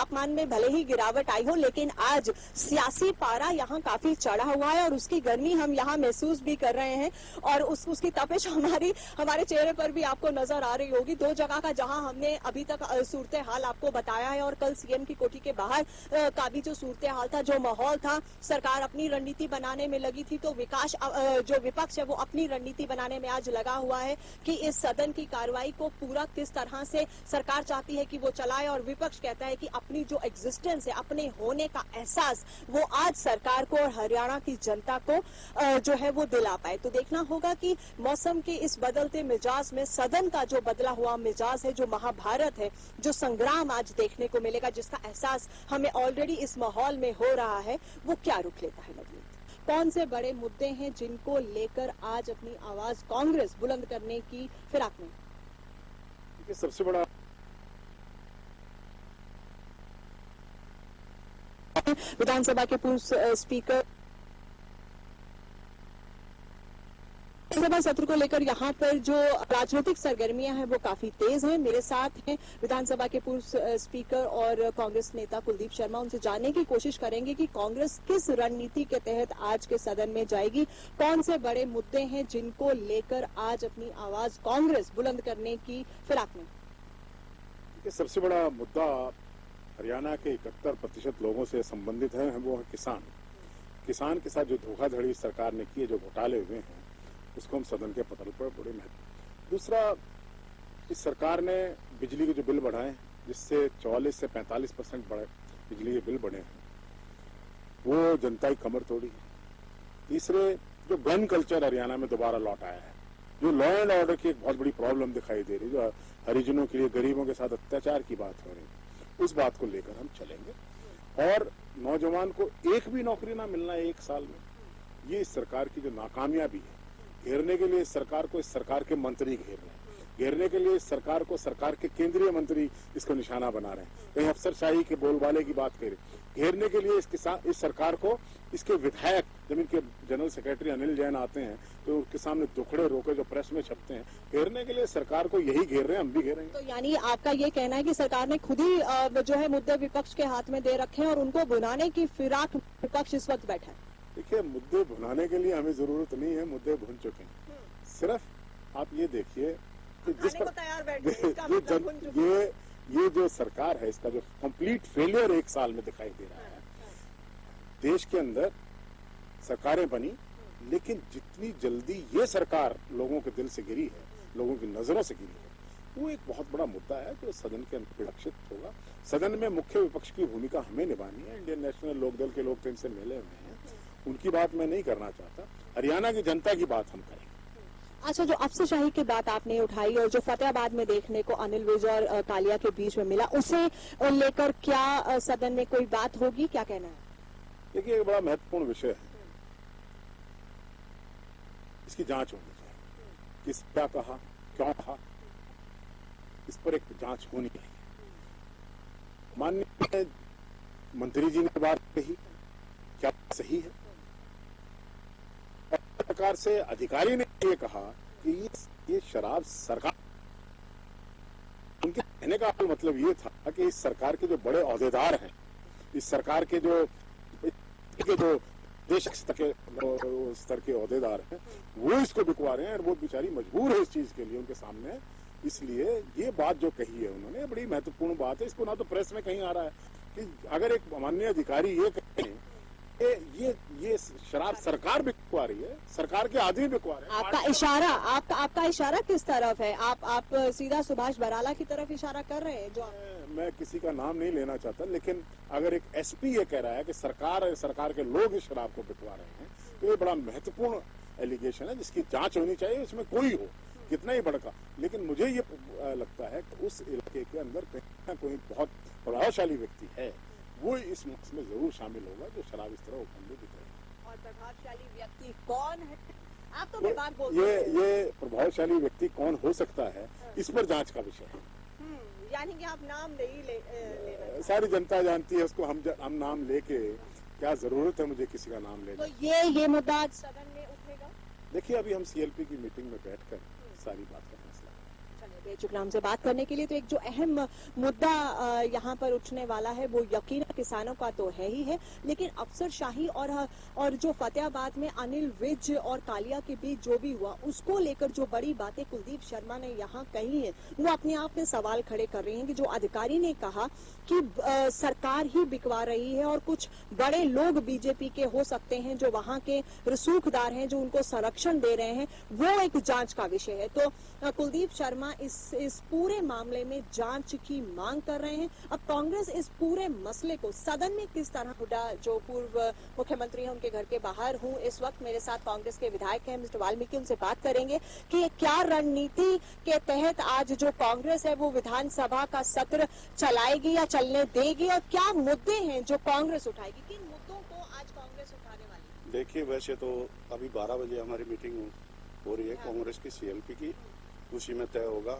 तापमान में भले ही गिरावट आई हो, लेकिन आज सियासी पारा यहाँ काफी चढ़ा हुआ है और उसकी गर्मी हम यहाँ महसूस भी कर रहे हैं और उसकी तपिश हमारे चेहरे पर भी आपको नजर आ रही होगी। दो जगह का जहां हमने अभी तक सूरत हाल आपको बताया है और कल सीएम की कोठी के बाहर का भी जो सूरत हाल था, जो माहौल था, सरकार अपनी रणनीति बनाने में लगी थी, तो जो विपक्ष है वो अपनी रणनीति बनाने में आज लगा हुआ है कि इस सदन की कार्रवाई को पूरा किस तरह से सरकार चाहती है कि वो चलाए, और विपक्ष कहता है कि अपनी जो एग्जिस्टेंस है, अपने होने का एहसास वो आज सरकार को और हरियाणा की जनता को जो है वो दिला पाए। तो देखना होगा कि मौसम के इस बदलते मिजाज में सदन का जो बदला हुआ मिजाज है, जो महाभारत है, जो संग्राम आज देखने को मिलेगा, जिसका एहसास हमें ऑलरेडी इस माहौल में हो रहा है, वो क्या रुख लेता है। नवनीत, कौन से बड़े मुद्दे हैं जिनको लेकर आज अपनी आवाज कांग्रेस बुलंद करने की फिराक में? सबसे बड़ा विधानसभा के पूर्व स्पीकर विधानसभा सत्र को लेकर यहाँ पर जो राजनीतिक सरगर्मियां हैं वो काफी तेज हैं। मेरे साथ हैं विधानसभा के पूर्व स्पीकर और कांग्रेस नेता कुलदीप शर्मा। उनसे जानने की कोशिश करेंगे कि कांग्रेस किस रणनीति के तहत आज के सदन में जाएगी, कौन से बड़े मुद्दे हैं जिनको लेकर आज अपनी आवाज कांग्रेस बुलंद करने की फिराक में। सबसे बड़ा मुद्दा हरियाणा के 71% लोगों से संबंधित है, वो है किसान। किसान के साथ जो धोखाधड़ी सरकार ने की है, जो घोटाले हुए हैं, उसको हम सदन के पटल पर बड़े महत्व। दूसरा, इस सरकार ने बिजली के जो बिल बढ़ाए, जिससे 44 से 45% बिजली के बिल बढ़े हैं, वो जनता की कमर तोड़ी। तीसरे, जो गन कल्चर हरियाणा में दोबारा लौट आया है, जो लॉ एंड ऑर्डर की एक बहुत बड़ी प्रॉब्लम दिखाई दे रही है, जो हरिजनों के लिए, गरीबों के साथ अत्याचार की बात हो रही है, उस बात को लेकर हम चलेंगे। और नौजवान को एक भी नौकरी ना मिलना है 1 साल में, ये इस सरकार की जो नाकामयाबी है, घेरने के लिए इस सरकार को, इस सरकार के मंत्री घेर रहे हैं, घेरने के लिए इस सरकार को, सरकार के केंद्रीय मंत्री इसको निशाना बना रहे हैं, कहीं अफसरशाही के बोलबाले की बात करें, घेरने के लिए इस सरकार को, इसके विधायक, जब इनके जनरल सेक्रेटरी अनिल जैन आते हैं तो उनके सामने दुखड़े रोके जो प्रेस में छपते हैं, घेरने के लिए सरकार को यही घेर रहे हैं, हम भी घेरेंगे। तो यानी आपका ये कहना है कि सरकार ने खुद ही जो है मुद्दे विपक्ष के हाथ में दे रखे हैं और उनको भुनाने की फिराक विपक्ष इस वक्त बैठा है? देखिए, मुद्दे भुनाने के लिए हमें जरूरत नहीं है, मुद्दे भुन चुके हैं। सिर्फ आप ये देखिए कि जिस पर ये जो सरकार है, इसका जो कंप्लीट फेलियर 1 साल में दिखाई दे रहा है। देश के अंदर सरकारें बनी, लेकिन जितनी जल्दी ये सरकार लोगों के दिल से गिरी है, लोगों की नजरों से गिरी है, वो एक बहुत बड़ा मुद्दा है जो सदन के अंदर विलक्षित होगा। सदन में मुख्य विपक्ष की भूमिका हमें निभानी है। इंडियन नेशनल लोकदल के लोग तो इनसे मिले हुए हैं, उनकी बात मैं नहीं करना चाहता, हरियाणा की जनता की बात हम करेंगे। अच्छा, जो अफसरशाही की बात आपने उठाई और जो फतेहाबाद में देखने को अनिल विज और कालिया के बीच में मिला, उसे लेकर क्या सदन में कोई बात होगी, क्या कहना है? देखिए, एक बड़ा महत्वपूर्ण विषय है, इसकी जांच होनी चाहिए। किस क्या कहा, क्यों कहा, इस पर एक जांच होनी चाहिए। माननीय मंत्री जी ने बात कही, क्या सही है? सरकार से अधिकारी ने ये कहा कि ये शराब सरकार, उनके कहने का मतलब ये था कि इस सरकार के जो बड़े ओहदेदार हैं, इस सरकार के जो देश स्तर के ओहदेदार हैं, वो इसको बिकवा रहे हैं और वो बेचारी मजबूर है इस चीज के लिए उनके सामने। इसलिए ये बात जो कही है उन्होंने, बड़ी महत्वपूर्ण बात है। इसको ना तो प्रेस में कहीं आ रहा है कि अगर एक माननीय अधिकारी ये कहें ये शराब सरकार बिकवा रही है, सरकार के आदमी बिकवा रहे हैं। आपका इशारा किस तरफ है? आप सीधा सुभाष बराला की तरफ इशारा कर रहे हैं? जो मैं किसी का नाम नहीं लेना चाहता, लेकिन अगर एक एसपी ये कह रहा है कि सरकार के लोग इस शराब को बिकवा रहे हैं, तो ये बड़ा महत्वपूर्ण एलिगेशन है जिसकी जांच होनी चाहिए। इसमें कोई हो, कितना ही बड़का, लेकिन मुझे ये लगता है कि उस इलाके के अंदर कहीं ना कोई बहुत प्रभावशाली व्यक्ति है, वो इस में जरूर शामिल होगा जो शराब इस तरह ओपनली बिक रही है। और प्रभावशाली व्यक्ति कौन है? आप तो विभाग बोलते हैं। ये प्रभावशाली व्यक्ति कौन हो सकता है, इस पर जांच का विषय है। यानी कि आप नाम नहीं ले सारी जनता जानती है उसको, हम नाम लेके क्या जरूरत है मुझे किसी का नाम लेने? तो ये मुद्दा आज सदन में उठेगा? देखिए, अभी हम सीएलपी की मीटिंग में बैठकर सारी बात का फैसला। चलिए बेचुकराम से बात करने के लिए तो एक जो अहम मुद्दा यहाँ पर उठने वाला है वो यकीनन किसानों का तो है ही है, लेकिन अफसरशाही और जो फतेहाबाद में अनिल विज और कालिया के बीच जो भी हुआ उसको लेकर जो बड़ी बातें कुलदीप शर्मा ने यहाँ कही है वो अपने आप में सवाल खड़े कर रही हैं कि जो अधिकारी ने कहा कि सरकार ही बिकवा रही है और कुछ बड़े लोग बीजेपी के हो सकते हैं जो वहाँ के रसूखदार हैं जो उनको संरक्षण दे रहे हैं, वो एक जांच का विषय है। तो कुलदीप शर्मा इस पूरे मामले में जांच की मांग कर रहे हैं। अब कांग्रेस इस पूरे मसले को सदन में किस तरह हुड्डा जो पूर्व मुख्यमंत्री हैं उनके घर के बाहर हूं इस वक्त मेरे साथ कांग्रेस के विधायक हैं मिस्टर वाल्मीकि, उनसे बात करेंगे कि क्या रणनीति के तहत आज जो कांग्रेस है वो विधानसभा का सत्र चलाएगी या चलने देगी और क्या मुद्दे हैं जो कांग्रेस उठाएगी, किन मुद्दों को आज कांग्रेस उठाने वाली है? देखिए, वैसे तो अभी 12 बजे हमारी मीटिंग हो रही है कांग्रेस की सीएलपी की, उसी में तय होगा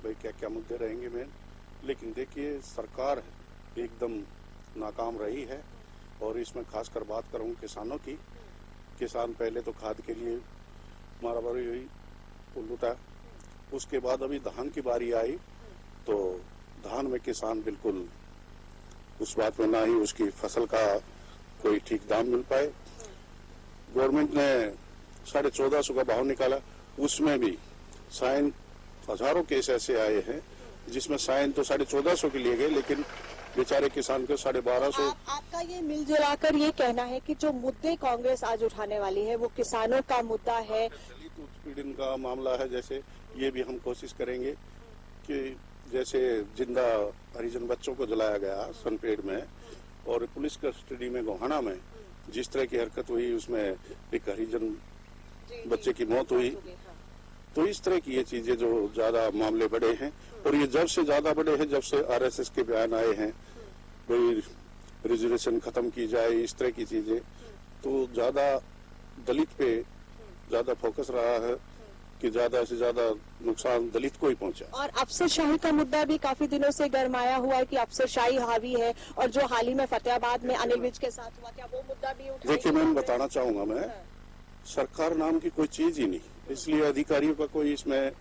भाई क्या क्या मुद्दे रहेंगे मेन। लेकिन देखिए, सरकार एकदम नाकाम रही है और इसमें खासकर बात करूं किसानों की। किसान पहले तो खाद के लिए मारामारी हुई, उल्लू था, उसके बाद अभी धान की बारी आई तो धान में किसान बिल्कुल उस बात में ना ही उसकी फसल का कोई ठीक दाम मिल पाए। गवर्नमेंट ने 1450 का भाव निकाला, उसमें भी साइन हजारों केस ऐसे आए हैं जिसमें साइन तो 1450 के लिए गए लेकिन बेचारे किसान को 1250। आपका ये मिलजुलाकर ये कहना है कि जो मुद्दे कांग्रेस आज उठाने वाली है वो किसानों का मुद्दा है, दलित उत्पीड़न का मामला है। जैसे ये भी हम कोशिश करेंगे कि जैसे जिंदा हरिजन बच्चों को जलाया गया सनपेड़ में और पुलिस कस्टडी में गोहाना में जिस तरह की हरकत हुई उसमें एक हरिजन बच्चे की मौत हुई, तो इस तरह की ये चीजें जो ज्यादा मामले बढ़े हैं और ये जब से ज्यादा बढ़े हैं जब से आरएसएस के बयान आए हैं कोई रिजर्वेशन खत्म की जाए, इस तरह की चीजें, तो ज्यादा दलित पे ज्यादा फोकस रहा है कि ज्यादा से ज्यादा नुकसान दलित को ही पहुंचा। और अफसरशाही का मुद्दा भी काफी दिनों से गरमाया हुआ है कि अफसरशाही हावी है और जो हाल ही में फतेहाबाद में अनिल विज के साथ हुआ, क्या वो मुद्दा भी उठाया? देखिए, मैं बताना चाहूंगा, मैं सरकार नाम की कोई चीज ही नहीं, इसलिए अधिकारियों का कोई इसमें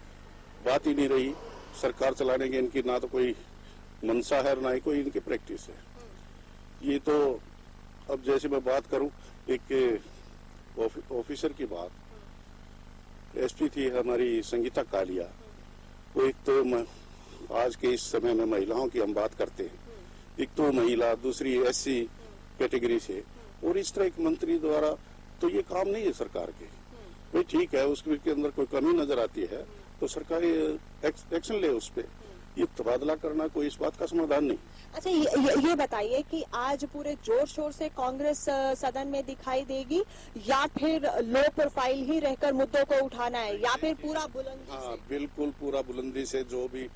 बात ही नहीं रही। सरकार चलाने की इनकी ना तो कोई मनसा है ना ही कोई इनकी प्रैक्टिस है। ये तो अब जैसे मैं बात करूं एक ऑफिसर की बात, एसपी थी हमारी संगीता कालिया, वो एक तो आज के इस समय में महिलाओं की हम बात करते हैं, एक तो महिला, दूसरी एससी कैटेगरी से, और इस तरह एक मंत्री द्वारा तो ये काम नहीं है सरकार के। भाई ठीक है, उसके अंदर कोई कमी नजर आती है तो सरकार एक्शन ले उस पर, ये तबादला करना कोई इस बात का समाधान नहीं। अच्छा, ये बताइए कि आज पूरे जोर शोर से कांग्रेस सदन में दिखाई देगी या फिर लो प्रोफाइल ही रहकर मुद्दों को उठाना है या फिर पूरा बुलंदी से? हाँ, बिल्कुल पूरा बुलंदी से, जो भी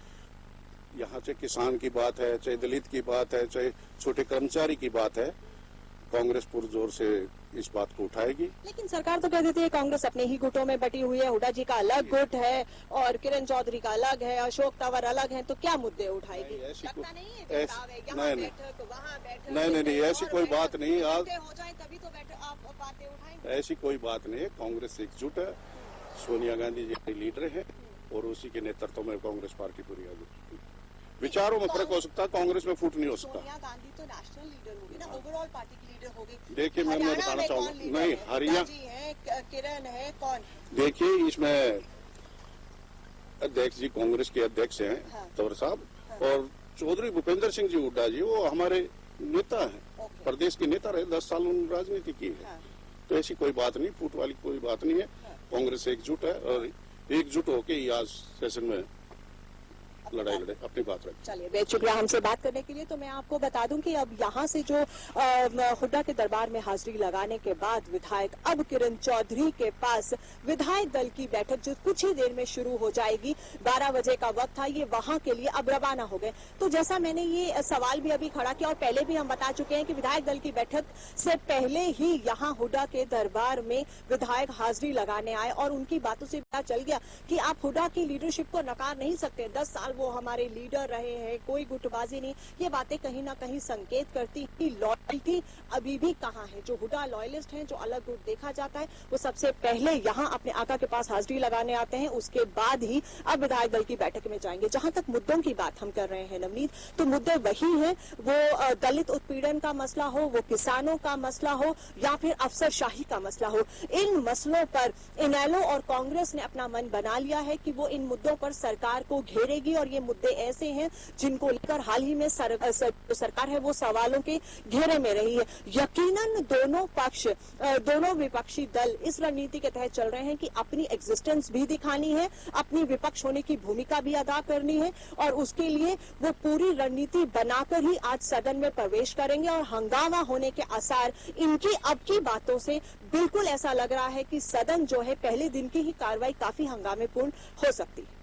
यहाँ चाहे किसान की बात है, चाहे दलित की बात है, चाहे छोटे कर्मचारी की बात है, कांग्रेस पुरजोर से इस बात को उठाएगी। लेकिन सरकार तो कह देती है कांग्रेस अपने ही गुटों में बटी हुई है, हुड्डा जी का अलग गुट है और किरण चौधरी का अलग है, अशोक तंवर अलग है, तो क्या मुद्दे उठाएगी? नहीं, ऐसी कोई बात नहीं, हो जाए तभी तो आप बातें उठाएंगे। ऐसी कोई बात नहीं है, कांग्रेस एकजुट है, सोनिया गांधी जी लीडर है और उसी के नेतृत्व में कांग्रेस पार्टी पूरी आगे। विचारों में फर्क हो सकता है, कांग्रेस में फूट नहीं हो सकता। सोनिया गांधी तो नेशनल लीडर होगी ना, ओवरऑल पार्टी की लीडर होगी। देखिए, मैं बताना चाहूंगा, नहीं, हरियाणा किरण है, कौन? देखिए, इसमें अध्यक्ष जी कांग्रेस के अध्यक्ष हैं तंवर साहब, और चौधरी भूपेंद्र सिंह जी हुड्डा जी वो हमारे नेता हैं, प्रदेश के नेता रहे, 10 साल उन्होंने राजनीति की है। तो ऐसी कोई बात नहीं, फूट वाली कोई बात नहीं है। कांग्रेस एकजुट है और एकजुट होके ही आज सेशन में लड़ाई लड़े, अपनी बात रखें। चलिए, बेचुकरा हमसे बात करने के लिए। तो मैं आपको बता दूं कि अब यहाँ से जो हुड्डा के दरबार में हाजिरी लगाने के बाद विधायक अब किरण चौधरी के पास विधायक दल की बैठक जो कुछ ही देर में शुरू हो जाएगी, 12 बजे का वक्त था, ये वहां के लिए अब रवाना हो गए। तो जैसा मैंने ये सवाल भी अभी खड़ा किया और पहले भी हम बता चुके हैं कि विधायक दल की बैठक से पहले ही यहाँ हुड्डा के दरबार में विधायक हाजिरी लगाने आए और उनकी बातों से पता चल गया कि आप हुड्डा की लीडरशिप को नकार नहीं सकते। 10 साल वो हमारे लीडर रहे हैं, कोई गुटबाजी नहीं, ये बातें कहीं ना कहीं संकेत करती कि लॉयल्टी अभी भी कहाँ है। जो हुडा लॉयलिस्ट हैं, जो अलग गुट देखा जाता है, वो सबसे पहले यहाँ अपने आका के पास हाजिरी लगाने आते हैं, उसके बाद ही अब विधायक दल की बैठक में जाएंगे। जहां तक मुद्दों की बात हम कर रहे हैं नवनीत, तो मुद्दे वही हैं, वो दलित उत्पीड़न का मसला हो, वो किसानों का मसला हो, या फिर अफसरशाही का मसला हो। इन मसलों पर इनेलो और कांग्रेस ने अपना मन बना लिया है कि वो इन मुद्दों पर सरकार को घेरेगी, और ये मुद्दे ऐसे हैं जिनको लेकर हाल ही में सरकार है वो सवालों के घेरे में रही है। यकीनन दोनों पक्ष, दोनों विपक्षी दल इस रणनीति के तहत चल रहे हैं कि अपनी एग्जिस्टेंस भी दिखानी है, अपनी विपक्ष होने की भूमिका भी अदा करनी है, और उसके लिए वो पूरी रणनीति बनाकर ही आज सदन में प्रवेश करेंगे। और हंगामा होने के आसार इनकी अब की बातों से बिल्कुल ऐसा लग रहा है कि सदन जो है पहले दिन की ही कार्रवाई काफी हंगामेपूर्ण हो सकती है।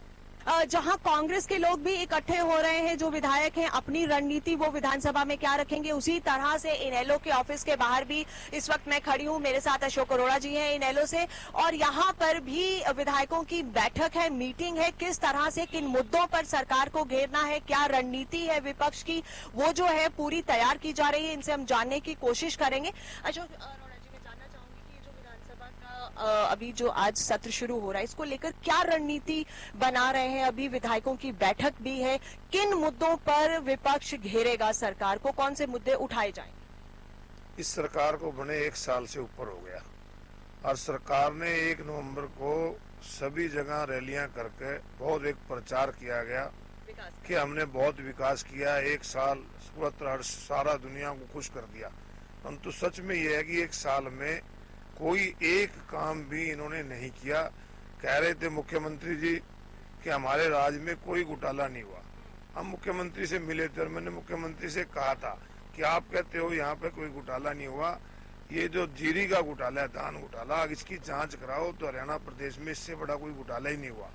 जहां कांग्रेस के लोग भी इकट्ठे हो रहे हैं, जो विधायक हैं अपनी रणनीति वो विधानसभा में क्या रखेंगे, उसी तरह से इनेलो के ऑफिस के बाहर भी इस वक्त मैं खड़ी हूं, मेरे साथ अशोक अरोड़ा जी हैं इनेलो से, और यहां पर भी विधायकों की बैठक है, मीटिंग है, किस तरह से किन मुद्दों पर सरकार को घेरना है, क्या रणनीति है विपक्ष की, वो जो है पूरी तैयार की जा रही है। इनसे हम जानने की कोशिश करेंगे। अशोक अभी जो आज सत्र शुरू हो रहा है, इसको लेकर क्या रणनीति बना रहे हैं? अभी विधायकों की बैठक भी है, किन मुद्दों पर विपक्ष घेरेगा सरकार को, कौन से मुद्दे उठाए जाएंगे? इस सरकार को बने 1 साल से ऊपर हो गया, और सरकार ने 1 नवंबर को सभी जगह रैलियां करके बहुत एक प्रचार किया गया कि हमने बहुत विकास किया, 1 साल सारा दुनिया को खुश कर दिया। परंतु सच में यह है कि 1 साल में कोई एक काम भी इन्होंने नहीं किया। कह रहे थे मुख्यमंत्री जी कि हमारे राज्य में कोई घोटाला नहीं हुआ। हम मुख्यमंत्री से मिले थे और मैंने मुख्यमंत्री से कहा था कि आप कहते हो यहाँ पे कोई घोटाला नहीं हुआ, ये जो जीरी का घोटाला है, धान घोटाला, इसकी जांच कराओ तो हरियाणा प्रदेश में इससे बड़ा कोई घोटाला ही नहीं हुआ।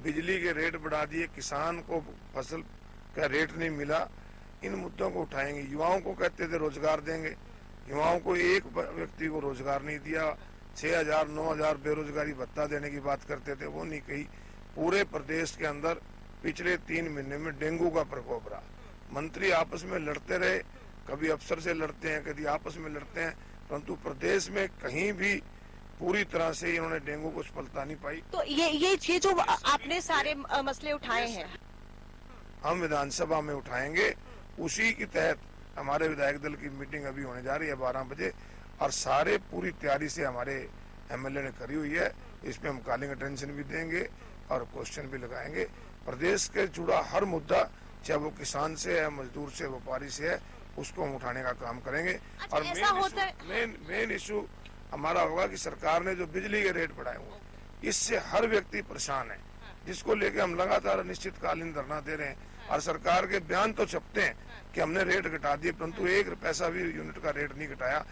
बिजली के रेट बढ़ा दिए, किसान को फसल का रेट नहीं मिला। इन मुद्दों को उठाएंगे। युवाओं को कहते थे रोजगार देंगे, युवाओं को एक व्यक्ति को रोजगार नहीं दिया। 6,000 9,000 बेरोजगारी भत्ता देने की बात करते थे, वो नहीं कही। पूरे प्रदेश के अंदर पिछले 3 महीने में डेंगू का प्रकोप रहा। मंत्री आपस में लड़ते रहे, कभी अफसर से लड़ते हैं, कभी आपस में लड़ते हैं, परंतु प्रदेश में कहीं भी पूरी तरह से इन्होंने डेंगू को सफलता नहीं पाई। तो ये जो आपने सारे मसले उठाए हैं, हम विधानसभा में उठाएंगे। उसी के तहत हमारे विधायक दल की मीटिंग अभी होने जा रही है 12 बजे, और सारे पूरी तैयारी से हमारे एमएलए ने करी हुई है। इसमें हम कॉलिंग अटेंशन भी देंगे और क्वेश्चन भी लगाएंगे। प्रदेश के जुड़ा हर मुद्दा, चाहे वो किसान से है, मजदूर से, व्यापारी से है, उसको हम उठाने का काम करेंगे। और मेन इशू हमारा होगा कि सरकार ने जो बिजली के रेट बढ़ाए हुए, इससे हर व्यक्ति परेशान है, जिसको लेके हम लगातार अनिश्चितकालीन धरना दे रहे हैं। और सरकार के बयान तो छपते हैं कि हमने रेट घटा दिए, परंतु 1 पैसा भी यूनिट का रेट नहीं घटाया।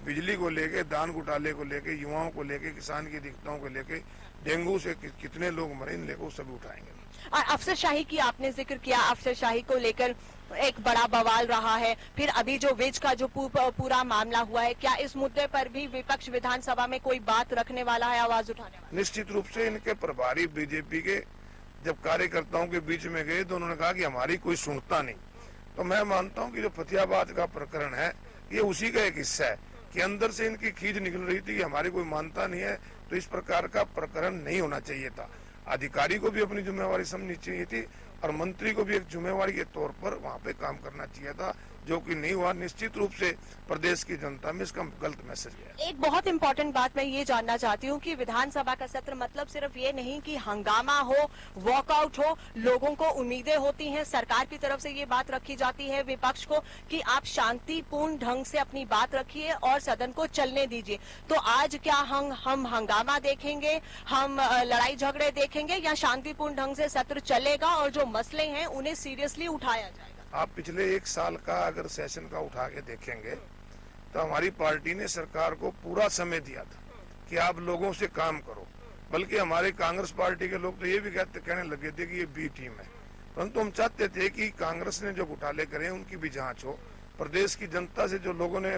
बिजली को लेके, दान घोटाले को लेके, युवाओं को लेके, किसान की दिक्कतों को लेके, डेंगू से कितने लोग मरे, इन लेकर सभी उठाएंगे। और अफसरशाही की आपने जिक्र किया, अफसरशाही को लेकर एक बड़ा बवाल रहा है। फिर अभी जो विज का जो पूरा मामला हुआ है, क्या इस मुद्दे पर भी विपक्ष विधानसभा में कोई बात रखने वाला है, आवाज उठाने वाला? निश्चित रूप से इनके प्रभारी बीजेपी के जब कार्यकर्ताओं के बीच में गए तो उन्होंने कहा कि हमारी कोई सुनता नहीं। तो मैं मानता हूं कि जो फतेहाबाद का प्रकरण है, ये उसी का एक हिस्सा है कि अंदर से इनकी खींच निकल रही थी कि हमारी कोई मानता नहीं है, तो इस प्रकार का प्रकरण नहीं होना चाहिए था। अधिकारी को भी अपनी जिम्मेवारी समझनी चाहिए थी, और मंत्री को भी एक जिम्मेवारी के तौर पर वहाँ पे काम करना चाहिए था, जो कि नहीं हुआ। निश्चित रूप से प्रदेश की जनता में इसका गलत मैसेज गया। एक बहुत इंपॉर्टेंट बात मैं ये जानना चाहती हूँ कि विधानसभा का सत्र मतलब सिर्फ ये नहीं कि हंगामा हो, वॉकआउट हो, लोगों को उम्मीदें होती हैं, सरकार की तरफ से ये बात रखी जाती है विपक्ष को कि आप शांतिपूर्ण ढंग से अपनी बात रखिए और सदन को चलने दीजिए। तो आज क्या हम हंगामा देखेंगे, हम लड़ाई झगड़े देखेंगे, या शांतिपूर्ण ढंग से सत्र चलेगा और जो मसले हैं उन्हें सीरियसली उठाया जाएगा? आप पिछले 1 साल का अगर सेशन का उठा के देखेंगे तो हमारी पार्टी ने सरकार को पूरा समय दिया था कि आप लोगों से काम करो। बल्कि हमारे कांग्रेस पार्टी के लोग तो ये भी कहने लगे थे कि ये बी टीम है, परंतु हम चाहते थे कि कांग्रेस ने जो घोटाले करे उनकी भी जांच हो, प्रदेश की जनता से जो लोगों ने,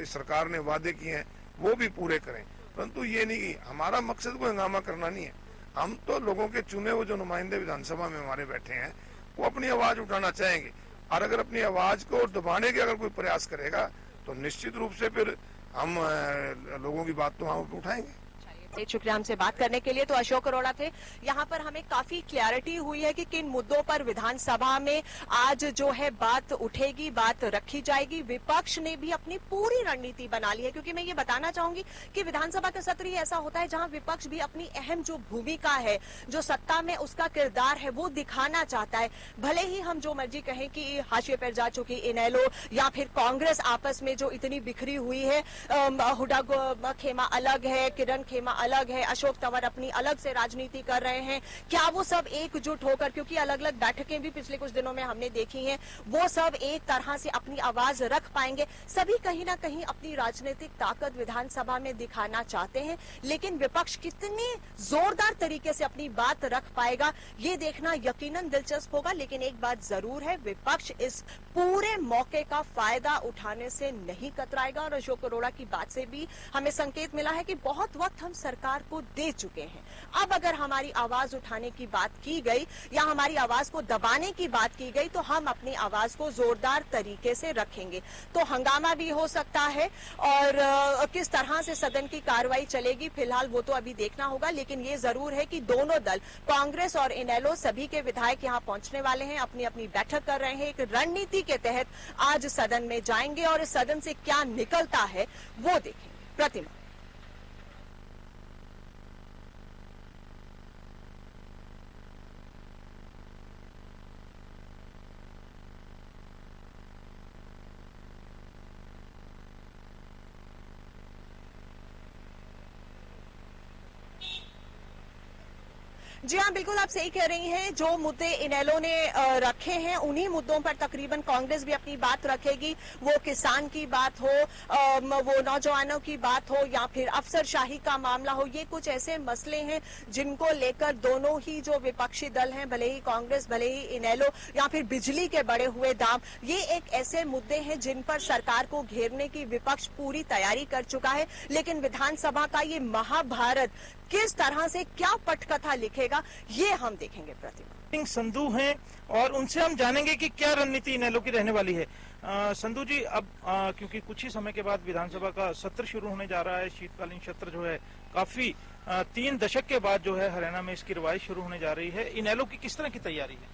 सरकार ने वादे किए हैं वो भी पूरे करें। परंतु ये नहीं, हमारा मकसद कोई हंगामा करना नहीं है। हम तो लोगों के चुने हुए जो नुमाइंदे विधानसभा में हमारे बैठे हैं, वो अपनी आवाज उठाना चाहेंगे। और अगर अपनी आवाज को दबाने के अगर कोई प्रयास करेगा तो निश्चित रूप से फिर हम लोगों की बात तो हम उठाएंगे। शुक्रिया हमसे बात करने के लिए। तो अशोक अरोड़ा थे। यहाँ पर हमें काफी क्लैरिटी हुई है कि किन मुद्दों पर विधानसभा में आज जो है बात उठेगी, बात रखी जाएगी। विपक्ष ने भी अपनी पूरी रणनीति बना ली है, क्योंकि मैं ये बताना चाहूंगी कि विधानसभा का सत्र ही ऐसा होता है जहां विपक्ष भी अपनी अहम जो भूमिका है, जो सत्ता में उसका किरदार है, वो दिखाना चाहता है। भले ही हम जो मर्जी कहें कि हाशिए पर जा चुकी इनेलो या फिर कांग्रेस आपस में जो इतनी बिखरी हुई है, हुडा खेमा अलग है, किरण खेमा अलग है, अशोक तंवर अपनी अलग से राजनीति कर रहे हैं, क्या वो सब एकजुट होकर, क्योंकि अलग अलग बैठकें भी पिछले कुछ दिनों में हमने देखी हैं, वो सब एक तरह से अपनी आवाज रख पाएंगे? सभी कहीं ना कहीं अपनी राजनीतिक ताकत विधानसभा में दिखाना चाहते हैं, लेकिन विपक्ष कितने जोरदार तरीके से अपनी बात रख पाएगा ये देखना यकीनन दिलचस्प होगा। लेकिन एक बात जरूर है, विपक्ष इस पूरे मौके का फायदा उठाने से नहीं कतराएगा। और अशोक अरोड़ा की बात से भी हमें संकेत मिला है कि बहुत वक्त हम सरकार को दे चुके हैं, अब अगर हमारी आवाज उठाने की बात की गई या हमारी आवाज को दबाने की बात की गई तो हम अपनी आवाज को जोरदार तरीके से रखेंगे। तो हंगामा भी हो सकता है और किस तरह से सदन की कार्रवाई चलेगी फिलहाल वो तो अभी देखना होगा। लेकिन ये जरूर है कि दोनों दल, कांग्रेस और इनेलो, सभी के विधायक यहाँ पहुंचने वाले हैं, अपनी अपनी बैठक कर रहे हैं, एक रणनीति के तहत आज सदन में जाएंगे और इस सदन से क्या निकलता है वो देखेंगे। प्रतिमा। जी हाँ, बिल्कुल आप सही कह रही हैं। जो मुद्दे इनेलो ने रखे हैं उन्हीं मुद्दों पर तकरीबन कांग्रेस भी अपनी बात रखेगी। वो किसान की बात हो, वो नौजवानों की बात हो या फिर अफसरशाही का मामला हो, ये कुछ ऐसे मसले हैं जिनको लेकर दोनों ही जो विपक्षी दल हैं, भले ही कांग्रेस भले ही इनेलो, या फिर बिजली के बढ़े हुए दाम, ये एक ऐसे मुद्दे हैं जिन पर सरकार को घेरने की विपक्ष पूरी तैयारी कर चुका है। लेकिन विधानसभा का ये महाभारत किस तरह से क्या पटकथा लिखेगा ये हम देखेंगे। प्रतिमा संधू हैं और उनसे हम जानेंगे कि क्या रणनीति इनेलो की रहने वाली है। संधू जी, अब क्योंकि कुछ ही समय के बाद विधानसभा का सत्र शुरू होने जा रहा है, शीतकालीन सत्र जो है काफी 3 दशक के बाद जो है हरियाणा में इसकी रिवाइज शुरू होने जा रही है, इनेलो की किस तरह की तैयारी है?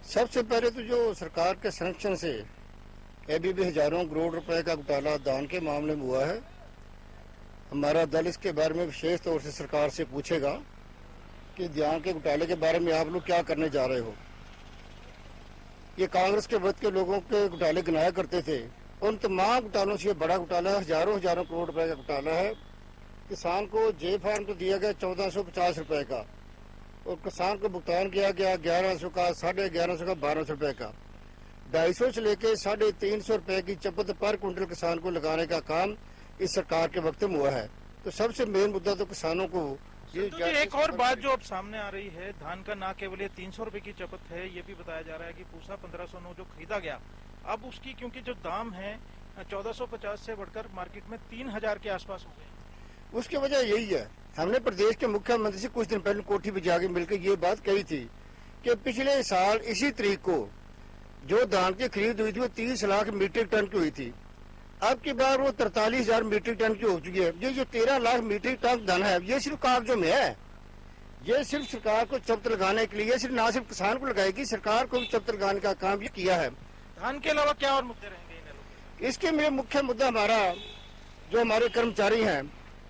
सबसे पहले तो जो सरकार के संरक्षण से अभी भी हजारों करोड़ रुपए का घोटाला दान के मामले में हुआ है, हमारा दल इसके बारे में विशेष तौर से सरकार से पूछेगा कि दान के घोटाले के बारे में आप लोग क्या करने जा रहे हो। ये कांग्रेस के वक्त के लोगों के घोटाले गिनाया करते थे, उन तमाम घोटालों से बड़ा घोटाला है, हजारों करोड़ रुपए का घोटाला है। किसान को जे फार्म तो दिया गया 1450 रुपए का और किसान को भुगतान किया गया 1100 का, 1150 का, 1200 रुपए का। 250 से लेके 350 रुपए की चपत पर क्विंटल किसान को लगाने का काम इस सरकार के वक्त में हुआ है। तो सबसे मेन मुद्दा तो किसानों को एक और बात जो अब सामने आ रही है, धान का ना केवल ये 300 रुपए की चपत है, ये भी बताया जा रहा है कि पूसा 1509 जो खरीदा गया, अब उसकी क्योंकि जो दाम है 1450 से बढ़कर मार्केट में 3000 के आसपास हो गए। उसकी वजह यही है, हमने प्रदेश के मुख्यमंत्री से कुछ दिन पहले कोठी पे जाके मिलकर ये बात कही थी कि पिछले साल इसी तारीख को जो धान की खरीद हुई थी वो 30 लाख मीट्रिक टन की हुई थी। अब की बार वो 43,000 मीट्रिक टन की हो चुकी है। ये जो 13 लाख मीट्रिक टन धन है, ये सिर्फ कागजों में है। ये सिर्फ सरकार को चपत लगाने के लिए, सिर्फ ना सिर्फ किसान को लगाएगी, सरकार को भी चपत लगाने का काम ये किया है। धान के अलावा क्या और मुद्दे रहेंगे? इसके में मुख्य मुद्दा हमारा, जो हमारे कर्मचारी हैं,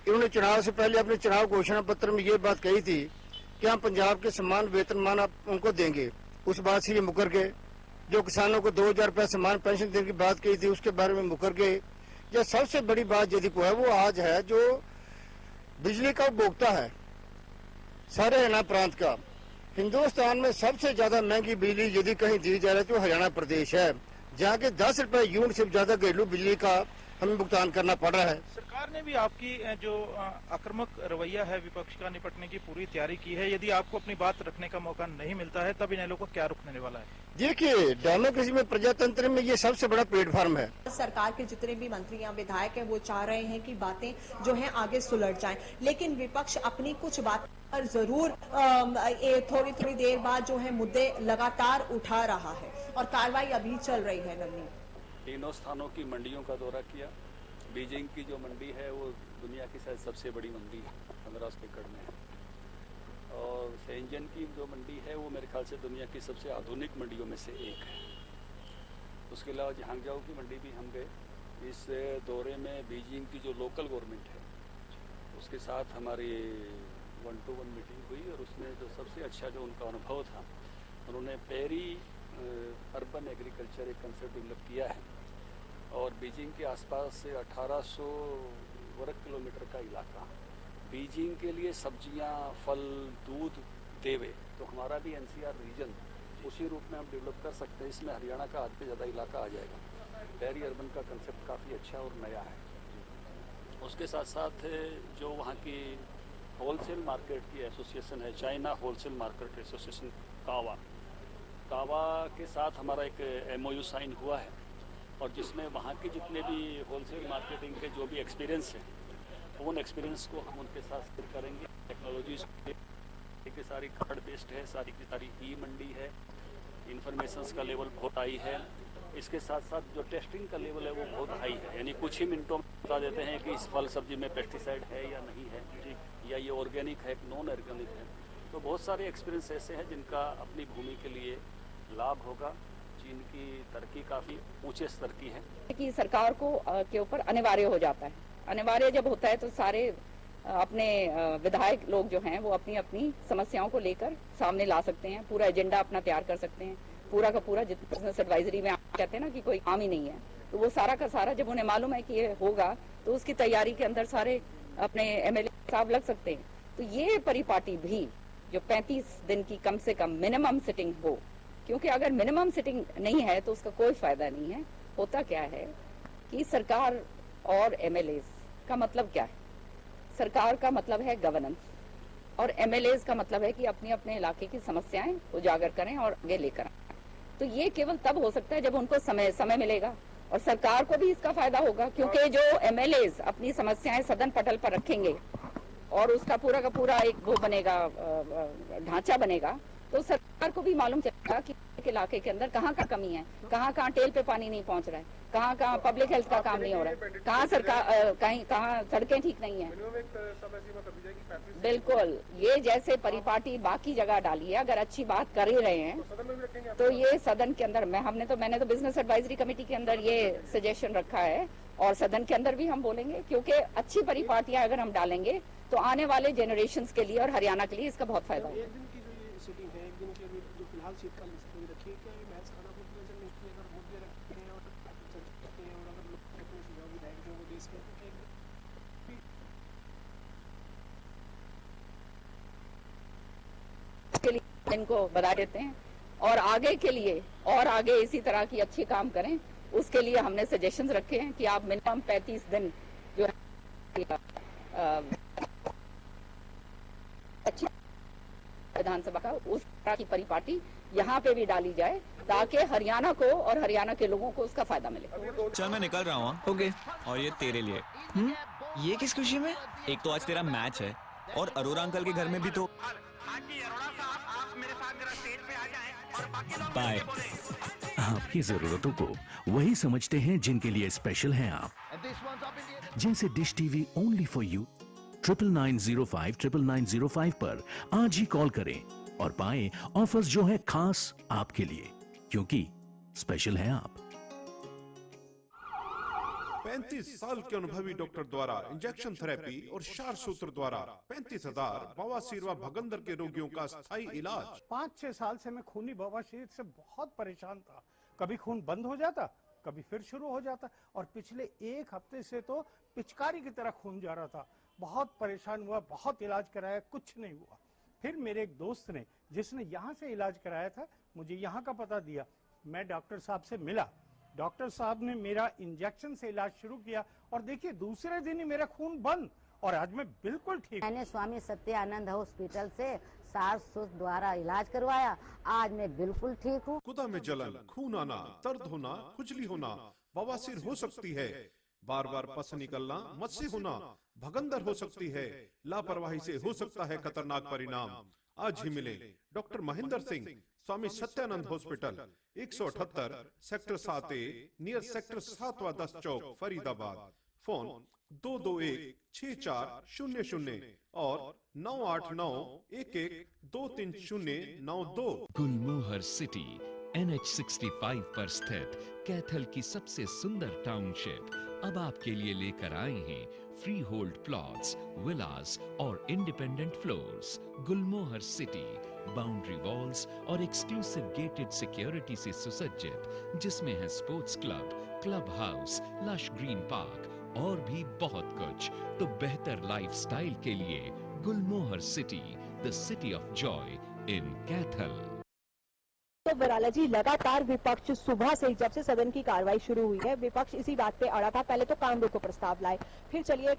इन्होंने चुनाव से पहले अपने चुनाव घोषणा पत्र में ये बात कही थी कि हम पंजाब के समान वेतनमान आप उनको देंगे। उस बात से ये मुकर गए। जो किसानों को 2000 रुपए समान पेंशन देने की बात कही थी उसके बारे में मुकर गए। यह सबसे बड़ी बात यदि को है वो आज है जो बिजली का उपभोक्ता है सारे हरियाणा प्रांत का। हिंदुस्तान में सबसे ज्यादा महंगी बिजली यदि कहीं दी जा रही है तो हरियाणा प्रदेश है, जहाँ के 10 रुपए यूनिट से ज्यादा घरेलू बिजली का हमें भुगतान करना पड़ रहा है। सरकार ने भी आपकी जो आक्रामक रवैया है विपक्ष का निपटने की पूरी तैयारी की है। यदि आपको अपनी बात रखने का मौका नहीं मिलता है तब इनेलो को क्या रुख मिलने वाला है? देखिए, डेमोक्रेसी में, प्रजातंत्र में ये सबसे बड़ा प्लेटफॉर्म है। सरकार के जितने भी मंत्री या विधायक हैं वो चाह रहे हैं कि बातें जो हैं आगे सुलझ जाएं, लेकिन विपक्ष अपनी कुछ बात पर जरूर थोड़ी थोड़ी देर बाद जो है मुद्दे लगातार उठा रहा है और कार्रवाई अभी चल रही है। नवनीत, तीनों स्थानों की मंडियों का दौरा किया। बीजिंग की जो मंडी है वो दुनिया की शायद सबसे बड़ी मंडी 1500 एकड़ में है, और शेंजन की जो मंडी है वो मेरे ख्याल से दुनिया की सबसे आधुनिक मंडियों में से एक है। उसके अलावा झांगजाऊ की मंडी भी हम गए। इस दौरे में बीजिंग की जो लोकल गवर्नमेंट है उसके साथ हमारी 1-to-1 मीटिंग हुई, और उसमें जो सबसे अच्छा जो उनका अनुभव था, उन्होंने पेरी अर्बन एग्रीकल्चर एक कंसेप्ट डेवलप किया है, और बीजिंग के आसपास से 1800 वर्ग किलोमीटर का इलाका बीजिंग के लिए सब्जियां, फल, दूध देवे, तो हमारा भी एनसीआर रीजन उसी रूप में हम डेवलप कर सकते हैं। इसमें हरियाणा का आधे से ज़्यादा इलाका आ जाएगा। पेरी अर्बन का कंसेप्ट काफ़ी अच्छा और नया है। उसके साथ साथ जो वहाँ की होलसेल मार्केट की एसोसिएशन है, चाइना होलसेल मार्केट एसोसिएशन कावा के साथ हमारा एक MOU साइन हुआ है, और जिसमें वहाँ की जितने भी होलसेल मार्केटिंग के जो भी एक्सपीरियंस है उन एक्सपीरियंस को हम उनके साथ शेयर करेंगे। टेक्नोलॉजीज की सारी कार्ड बेस्ड है, सारी की सारी ई-मंडी है, इंफॉर्मेशंस का लेवल बहुत हाई है। इसके साथ साथ जो टेस्टिंग का लेवल है वो बहुत हाई है, यानी कुछ ही मिनटों में बता देते हैं कि इस फल सब्जी में पेस्टिसाइड है या नहीं है, या ये ऑर्गेनिक है, नॉन ऑर्गेनिक है। तो बहुत सारे एक्सपीरियंस ऐसे हैं जिनका अपनी भूमि के लिए लाभ होगा। चीन की तरक्की काफ़ी ऊंचे स्तर की है कि सरकार को के ऊपर अनिवार्य हो जाता है। अनिवार्य जब होता है तो सारे अपने विधायक लोग जो हैं वो अपनी अपनी समस्याओं को लेकर सामने ला सकते हैं, पूरा एजेंडा अपना तैयार कर सकते हैं। पूरा का पूरा जितना बिजनेस एडवाइजरी में कहते हैं ना कि कोई काम ही नहीं है, तो वो सारा का सारा जब उन्हें मालूम है कि ये होगा तो उसकी तैयारी के अंदर सारे अपने MLA साहब लग सकते हैं। तो ये परिपाटी भी जो 35 दिन की कम से कम मिनिमम सिटिंग हो, क्योंकि अगर मिनिमम सिटिंग नहीं है तो उसका कोई फायदा नहीं है। होता क्या है कि सरकार और MLAs का मतलब क्या है? सरकार का मतलब है गवर्नेंस, और MLAs का मतलब है कि अपने अपने इलाके की समस्याएं उजागर करें और आगे लेकर आए। तो ये केवल तब हो सकता है जब उनको समय मिलेगा, और सरकार को भी इसका फायदा होगा, क्योंकि जो MLAs अपनी समस्याएं सदन पटल पर रखेंगे और उसका पूरा का पूरा एक वो बनेगा, ढांचा बनेगा, तो सरकार को भी मालूम चलेगा कि इलाके के अंदर कहाँ कमी है, कहाँ टेल पे पानी नहीं पहुँच रहा है, कहाँ पब्लिक हेल्थ का काम नहीं हो रहा है, कहाँ सरकार कहाँ सड़कें ठीक नहीं है। बिल्कुल, ये जैसे परिपाटी बाकी जगह डाली है, अगर अच्छी बात कर ही रहे हैं तो ये सदन के अंदर मैंने तो बिजनेस एडवाइजरी कमेटी के अंदर ये सजेशन रखा है, और सदन के अंदर भी हम बोलेंगे, क्योंकि अच्छी परिपाटियां अगर हम डालेंगे तो आने वाले जनरेशंस के लिए और हरियाणा के लिए इसका बहुत फायदा होगा। सिटिंग है, एक दिन के लिए जो फिलहाल शीतकालीन सत्र रखी है, क्या ये मैच खाना को नजर नहीं की, अगर मुद्दे रखते हैं और चर्चा करते हैं, और अगर लोग अपने सुझाव विधायक जो वो देश के लिए इनको बता देते हैं, और आगे के लिए और आगे इसी तरह की अच्छी काम करें, उसके लिए हमने सजेशंस रखे हैं कि आप मिनिमम 35 दिन जो है अच्छी विधानसभा का उस तरह की परिपाटी यहाँ पे भी डाली जाए, ताकि हरियाणा को और हरियाणा के लोगों को उसका फायदा मिले। चल मैं निकल रहा हूँ। ओके। और ये तेरे लिए। ये किस खुशी में? एक तो आज तेरा मैच है, और अरोड़ा अंकल के घर में भी तो। बाय। आपकी जरूरतों को वही समझते हैं जिनके लिए स्पेशल हैं आप, जैसे dish TV only for you. 9905 पर आज ही कॉल करें और पाएं ऑफर्स जो है खास आपके लिए, क्योंकि स्पेशल है आप। 35 साल के अनुभवी डॉक्टर द्वारा इंजेक्शन थेरेपी और क्षार सूत्र द्वारा 35,000 बवासीर व भगंदर के रोगियों का स्थायी इलाज। 5-6 साल से मैं खूनी बवासीर से बहुत परेशान था। कभी खून बंद हो जाता, कभी फिर शुरू हो जाता, और पिछले 1 हफ्ते से तो पिचकारी की तरह खून जा रहा था। बहुत परेशान हुआ, बहुत इलाज कराया, कुछ नहीं हुआ। फिर मेरे एक दोस्त ने, जिसने यहाँ से इलाज कराया था, मुझे यहाँ का पता दिया। मैं डॉक्टर साहब से मिला, डॉक्टर साहब ने मेरा इंजेक्शन से इलाज शुरू किया, और देखिए दूसरे दिन ही मेरा खून बंद, और आज मैं बिल्कुल ठीक। मैंने स्वामी सत्यानंद हॉस्पिटल से सास-ससुर द्वारा इलाज करवाया, आज मैं बिल्कुल ठीक हूँ। गुदा में जलन, खून आना, दर्द होना, खुजली होना, बवासीर हो सकती है। बार बार पस निकलना, मत से होना भगंदर हो सकती है, लापरवाही से हो सकता है खतरनाक परिणाम। आज ही मिले doctor Mahendra Singh, Swami Satyanand hospital, 178 sector 7A, near sector 7-10 चौक, फरीदाबाद। फोन 221-6400 और 989-11-23092। गुलमोहर सिटी NH65 पर स्थित कैथल की सबसे सुंदर टाउनशिप अब आपके लिए लेकर आए हैं फ्री होल्ड प्लॉट्स, विलास और independent floors. Gulmohar city boundary walls और एक्सक्लूसिव गेटेड सिक्योरिटी से सुसज्जित, जिसमें है sports club, club house, lush green park और भी बहुत कुछ। तो बेहतर लाइफस्टाइल के लिए Gulmohar city, the city of joy in Kaithal. तो बराला जी, लगातार विपक्ष सुबह से ही, जब से सदन की कार्रवाई शुरू हुई है, विपक्ष इसी बात पे अड़ा था। पहले तो काम रोको प्रस्ताव लाए, फिर चलिए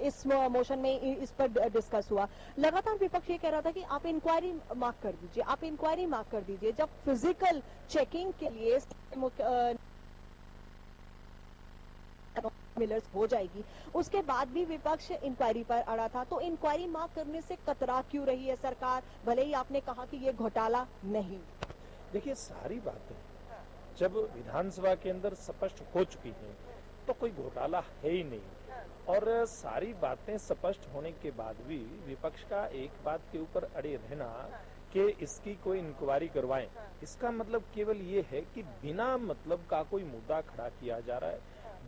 इस मोशन में इस पर डिस्कस हुआ। लगातार विपक्ष ये कह रहा था कि आप इंक्वायरी मार्क कर दीजिए, आप इंक्वायरी मार्क कर दीजिए। जब फिजिकल चेकिंग के लिए मिलर्स हो जाएगी, उसके बाद भी विपक्ष इंक्वायरी पर अड़ा था। तो इंक्वायरी मार्क करने से कतरा क्यों रही है सरकार? भले ही आपने कहा कि ये घोटाला नहीं। देखिए, सारी बातें जब विधानसभा के अंदर स्पष्ट हो चुकी हैं तो कोई घोटाला है ही नहीं, और सारी बातें स्पष्ट होने के बाद भी विपक्ष का एक बात के ऊपर अड़े रहना कि इसकी कोई इंक्वायरी करवाएं, इसका मतलब केवल ये है कि बिना मतलब का कोई मुद्दा खड़ा किया जा रहा है।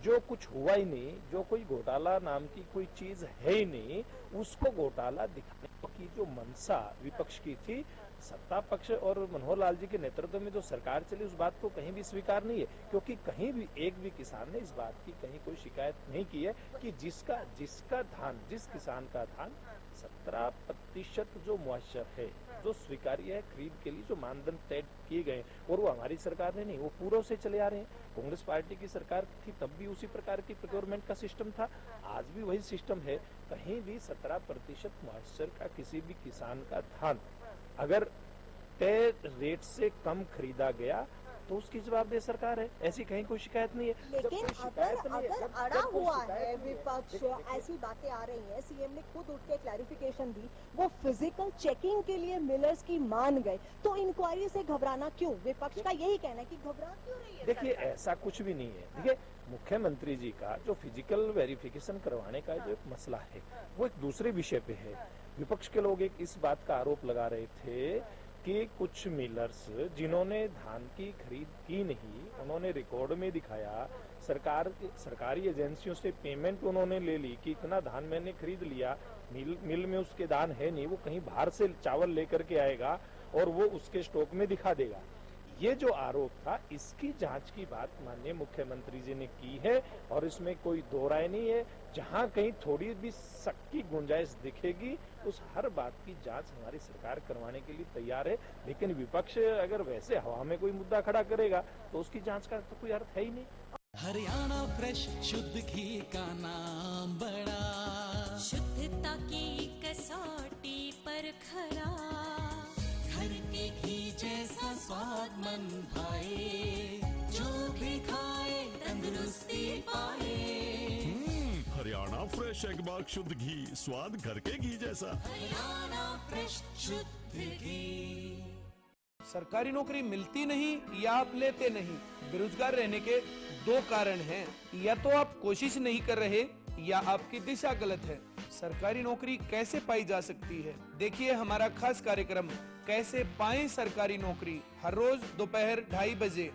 जो कुछ हुआ ही नहीं, जो कोई घोटाला नाम की कोई चीज है ही नहीं, उसको घोटाला दिखाने की जो मंशा विपक्ष की थी, सत्ता पक्ष और मनोहर लाल जी के नेतृत्व में जो सरकार चली, उस बात को कहीं भी स्वीकार नहीं है। क्योंकि कहीं भी एक भी किसान ने इस बात की कहीं कोई शिकायत नहीं की है कि जिसका धान, जिस किसान का धान 17% जो मुआवजा है, जो स्वीकार्य है खरीद के लिए, जो मानदंड तय किए गए, और वो हमारी सरकार ने नहीं, वो पूर्व से चले आ रहे हैं। कांग्रेस पार्टी की सरकार थी तब भी उसी प्रकार की प्रोक्योरमेंट का सिस्टम था, आज भी वही सिस्टम है। कहीं भी 17% मुआवजा का किसी भी किसान का धान अगर तय रेट से कम खरीदा गया तो उसकी जवाबदेह सरकार है, ऐसी कहीं कोई शिकायत नहीं है। लेकिन अगर अड़ा हुआ है विपक्ष, ऐसी बातें आ रही हैं, सीएम ने खुद उठ के क्लैरिफिकेशन दी, वो फिजिकल चेकिंग के लिए मिलर्स की मान गए, तो इंक्वायरी से घबराना क्यों? विपक्ष का यही कहना है कि घबरा क्यों रही है? देखिए, ऐसा कुछ भी नहीं है। देखिए, मुख्यमंत्री जी का जो फिजिकल वेरिफिकेशन करवाने का जो एक मसला है, वो एक दूसरे विषय पे है। विपक्ष के लोग एक इस बात का आरोप लगा रहे थे कि कुछ मिलर्स जिन्होंने धान की खरीद की नहीं, उन्होंने रिकॉर्ड में दिखाया, सरकारी एजेंसियों से पेमेंट उन्होंने ले ली कि इतना धान मैंने खरीद लिया, मिल में उसके धान है नहीं, वो कहीं बाहर से चावल लेकर के आएगा और वो उसके स्टॉक में दिखा देगा। ये जो आरोप था, इसकी जांच की बात माननीय मुख्यमंत्री जी ने की है और इसमें कोई दो राय नहीं है। जहां कहीं थोड़ी भी शक की गुंजाइश दिखेगी, उस हर बात की जांच हमारी सरकार करवाने के लिए तैयार है। लेकिन विपक्ष अगर वैसे हवा में कोई मुद्दा खड़ा करेगा तो उसकी जांच का तो कोई अर्थ है ही नहीं। हरियाणा फ्रेश शुद्ध घी का नाम बड़ा, शुद्धता की कसौटी पर खरा, घर के घी जैसा स्वाद मन भाए, जो भी खाए तंदुरुस्ती पाए। हरियाणा फ्रेश एगबाग शुद्ध घी, स्वाद घर के घी जैसा। हरियाणा फ्रेश शुद्ध घी। सरकारी नौकरी मिलती नहीं या आप लेते नहीं, बेरोजगार रहने के दो कारण हैं। या तो आप कोशिश नहीं कर रहे या आपकी दिशा गलत है। सरकारी नौकरी कैसे पाई जा सकती है? देखिए हमारा खास कार्यक्रम कैसे पाएं सरकारी नौकरी, हर रोज दोपहर 2:30 बजे।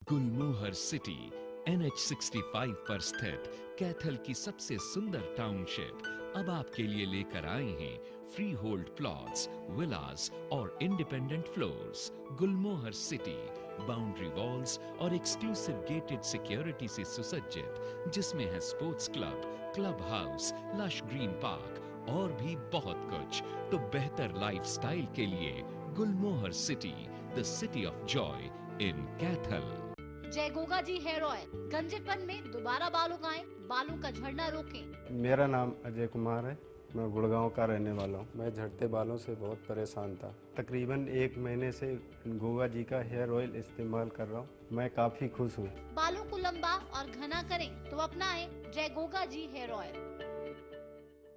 गुलमोहर सिटी NH65 पर स्थित कैथल की सबसे सुंदर टाउनशिप अब आपके लिए लेकर आए हैं फ्री होल्ड प्लॉट्स, विलास और independent floors. Gulmohar city boundary walls और एक्सक्लूसिव गेटेड सिक्योरिटी से सुसज्जित, जिसमें है sports club, club house, lush green park और भी बहुत कुछ। तो बेहतर लाइफस्टाइल के लिए Gulmohar city, the city of joy in Kaithal. जय गोगा जी हेयर ऑयल, गंजेपन में दोबारा बाल उगाएं, बालों का झड़ना रोकें। मेरा नाम अजय कुमार है, मैं गुड़गांव का रहने वाला हूँ। मैं झड़ते बालों से बहुत परेशान था। तकरीबन 1 महीने से गोगा जी का हेयर ऑयल इस्तेमाल कर रहा हूँ। मैं काफ़ी खुश हूँ। बालों को लंबा और घना करें तो अपनाएं जय गोगा जी हेयर ऑयल।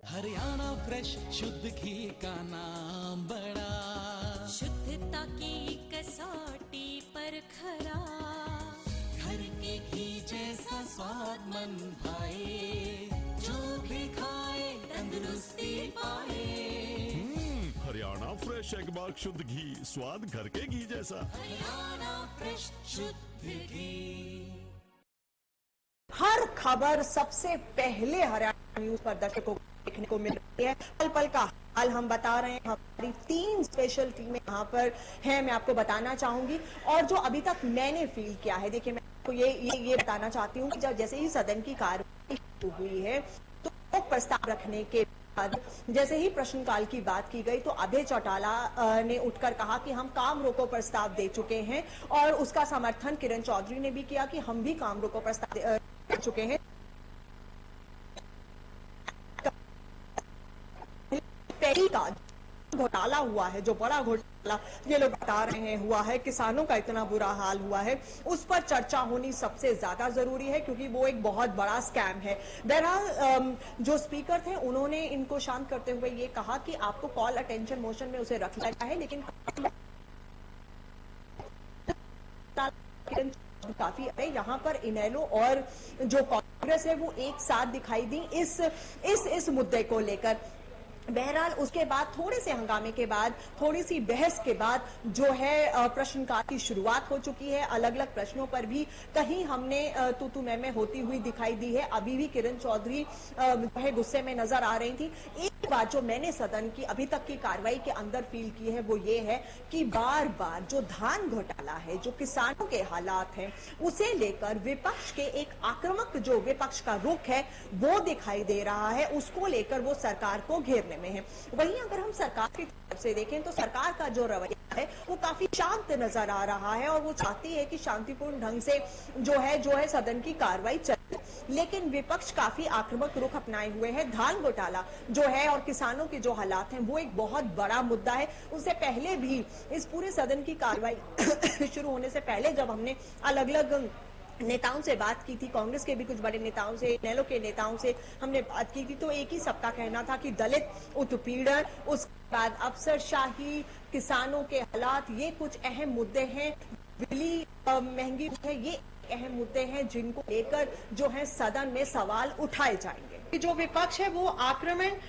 हरियाणा फ्रेश शुद्ध घी का नाम बड़ा, शुद्धता की कसौटी पर खरा, घर के घी जैसा स्वाद मन भाए, जो भी खाए तंदुरुस्ती पाए। हरियाणा फ्रेश एगबाग शुद्ध घी, स्वाद घर के घी जैसा। हरियाणा फ्रेश शुद्ध घी। हर खबर सबसे पहले हरियाणा न्यूज पर दर्शकों को देखने को मिल रही है। पल पल का हाल हम बता रहे हैं। हमारी 3 स्पेशल टीमें यहाँ पर हैं, मैं आपको बताना चाहूंगी। और जो अभी तक मैंने फील किया है, देखिए मैं आपको ये बताना चाहती हूँ कि जब जैसे ही सदन की कार्यवाही शुरू हुई है तो प्रस्ताव रखने के बाद जैसे ही प्रश्नकाल की बात की गई तो अभय चौटाला ने उठकर कहा कि हम काम रोको प्रस्ताव दे चुके हैं, और उसका समर्थन किरण चौधरी ने भी किया कि हम भी काम रोको प्रस्ताव दे चुके हैं। पहली का घोटाला हुआ है, जो बड़ा घोटाला ये लोग बता रहे हैं हुआ है, किसानों का इतना बुरा हाल हुआ है, उस पर चर्चा होनी सबसे ज्यादा जरूरी है, क्योंकि वो एक बहुत बड़ा स्कैम है। बहरहाल जो स्पीकर थे उन्होंने इनको शांत करते हुए ये कहा कि आपको कॉल अटेंशन मोशन में उसे रख लिया है, लेकिन काफी है यहाँ पर इनेलो और जो कांग्रेस है वो एक साथ दिखाई दी इस मुद्दे को लेकर। बहरहाल उसके बाद थोड़े से हंगामे के बाद, थोड़ी सी बहस के बाद जो है प्रश्नकाल की शुरुआत हो चुकी है। अलग अलग प्रश्नों पर भी कहीं हमने तू मैं होती हुई दिखाई दी है। अभी भी किरण चौधरी जो है गुस्से में नजर आ रही थी। एक बात जो मैंने सदन की अभी तक की कार्रवाई के अंदर फील की है वो ये है कि बार बार जो धान घोटाला है, जो किसानों के हालात हैं, उसे लेकर विपक्ष के एक आक्रामक जो विपक्ष का रुख है वो दिखाई दे रहा है। उसको लेकर वो सरकार को घेरने में है। वहीं अगर हम सरकार की तरफ से देखें तो सरकार का जो रवैया है वो काफी शांत नजर आ रहा है, और वो चाहती है कि शांतिपूर्ण ढंग से जो है सदन की कार्रवाई चले। लेकिन विपक्ष काफी आक्रामक रुख अपनाए हुए है। धान घोटाला जो है और किसानों के जो हालात हैं वो एक बहुत बड़ा मुद्दा है। उससे पहले भी इस पूरे सदन की कार्रवाई शुरू होने से पहले जब हमने अलग अलग नेताओं से बात की थी, कांग्रेस के भी कुछ बड़े नेताओं से, इनेलो के नेताओं से हमने बात की थी, तो एक ही सबका कहना था कि दलित उत्पीड़न, उसके बाद अफसरशाही, किसानों के हालात, ये कुछ अहम मुद्दे हैं। बिजली महंगी है, ये अहम मुद्दे हैं जिनको लेकर जो है सदन में सवाल उठाए जाएंगे। जो विपक्ष है वो आक्रामक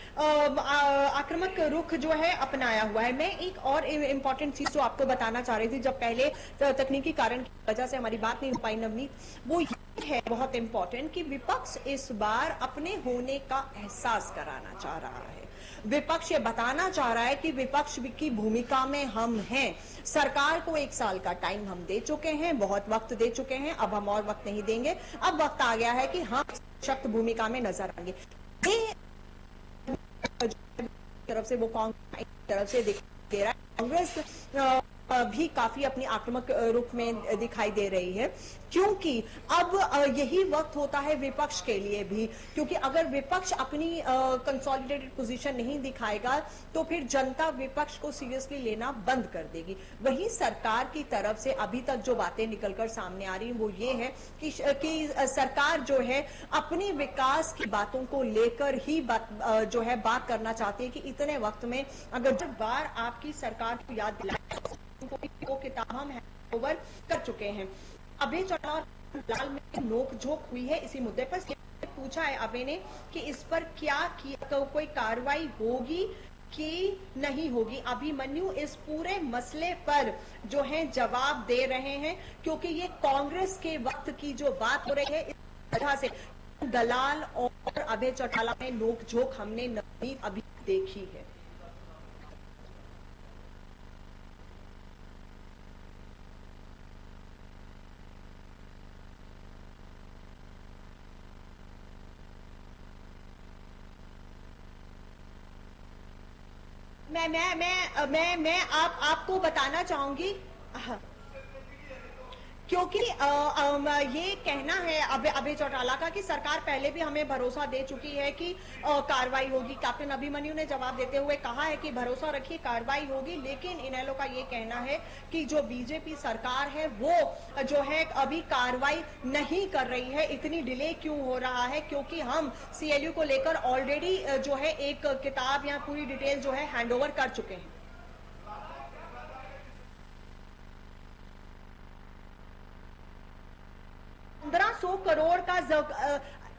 रुख जो है अपनाया हुआ है। मैं एक और इम्पोर्टेंट चीज जो आपको बताना चाह रही थी, जब पहले तकनीकी कारण की वजह से हमारी बात नहीं हो पाई नवनीत, वो ये है बहुत इम्पोर्टेंट कि विपक्ष इस बार अपने होने का एहसास कराना चाह रहा है। विपक्ष ये बताना चाह रहा है कि विपक्ष की भूमिका में हम हैं। सरकार को 1 साल का टाइम हम दे चुके हैं, बहुत वक्त दे चुके हैं, अब हम और वक्त नहीं देंगे। अब वक्त आ गया है कि हम सशक्त भूमिका में नजर आएंगे। तरफ से वो कांग्रेस तरफ से दिखाई दे रहा है। कांग्रेस भी काफी अपनी आक्रामक रुख में दिखाई दे रही है, क्योंकि अब यही वक्त होता है विपक्ष के लिए भी, क्योंकि अगर विपक्ष अपनी कंसोलिडेटेड पोजीशन नहीं दिखाएगा तो फिर जनता विपक्ष को सीरियसली लेना बंद कर देगी। वहीं सरकार की तरफ से अभी तक जो बातें निकलकर सामने आ रही हैं वो ये है कि सरकार जो है अपनी विकास की बातों को लेकर ही बात करना चाहती है कि इतने वक्त में अगर जब बार आपकी सरकार को याद दिलाए वो किताब हम ओवर कर चुके हैं। अभय चौटाला और लाल में नोकझोंक हुई है इसी मुद्दे पर। पूछा है अभय ने कि इस पर क्या किया, तो कोई कार्रवाई होगी कि नहीं होगी। अभिमन्यु इस पूरे मसले पर जो है जवाब दे रहे हैं, क्योंकि ये कांग्रेस के वक्त की जो बात हो रही है, इस तरह से दलाल और अभय चौटाला में नोकझोंक हमने नहीं अभी देखी है। मैं आपको बताना चाहूंगी, क्योंकि ये कहना है अभय चौटाला का कि सरकार पहले भी हमें भरोसा दे चुकी है कि कार्रवाई होगी। कैप्टन अभिमन्यु ने जवाब देते हुए कहा है कि भरोसा रखिए कार्रवाई होगी, लेकिन इनेलो का ये कहना है कि जो बीजेपी सरकार है वो जो है अभी कार्रवाई नहीं कर रही है। इतनी डिले क्यों हो रहा है? क्योंकि हम सीएलयू को लेकर ऑलरेडी जो है एक किताब या पूरी डिटेल जो है हैंडओवर कर चुके हैं। करोड़ का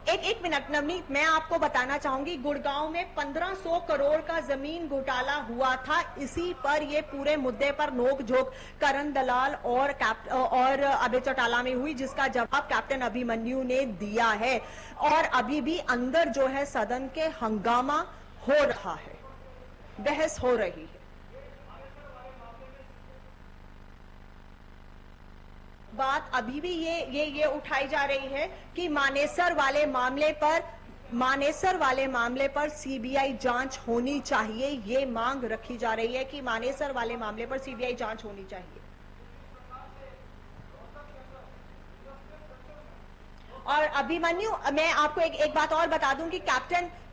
एक मिनट नवनीत, मैं आपको बताना चाहूंगी, गुड़गांव में 1500 करोड़ का जमीन घोटाला हुआ था। इसी पर ये पूरे मुद्दे पर नोक-झोंक करण दलाल और अभय चौटाला में हुई, जिसका जवाब कैप्टन अभिमन्यु ने दिया है। और अभी भी अंदर जो है सदन के हंगामा हो रहा है, बहस हो रही है। बात अभी भी ये उठाई जा रही है कि मानेसर वाले मामले पर सीबीआई जांच होनी चाहिए। ये मांग रखी जा रही है कि मानेसर वाले मामले पर सीबीआई जांच होनी चाहिए। और अभिमन्यु, मैं आपको एक बात और बता दूं कि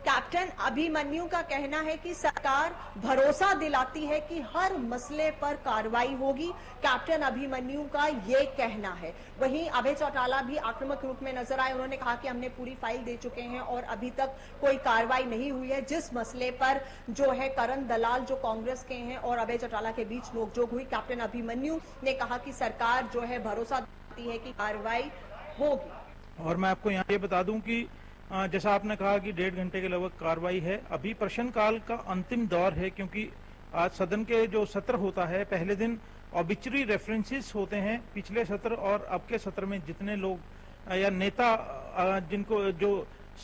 कैप्टन अभिमन्यु का कहना है कि सरकार भरोसा दिलाती है कि हर मसले पर कार्रवाई होगी। कैप्टन अभिमन्यु का ये कहना है। वहीं अभय चौटाला भी आक्रामक रूप में नजर आए। उन्होंने कहा कि हमने पूरी फाइल दे चुके हैं और अभी तक कोई कार्रवाई नहीं हुई है। जिस मसले पर जो है करण दलाल जो कांग्रेस के हैं और अभय चौटाला के बीच नोकझोंक हुई, कैप्टन अभिमन्यु ने कहा कि सरकार जो है भरोसा देती है कि कार्रवाई होगी। और मैं आपको यहाँ ये बता दूं कि जैसा आपने कहा कि 1.5 घंटे के लगभग कार्रवाई है। अभी प्रश्नकाल का अंतिम दौर है, क्योंकि आज सदन के जो सत्र होता है, पहले दिन ऑबिचुरी रेफरेंसेस होते हैं। पिछले सत्र और अब के सत्र में जितने लोग या नेता जिनको जो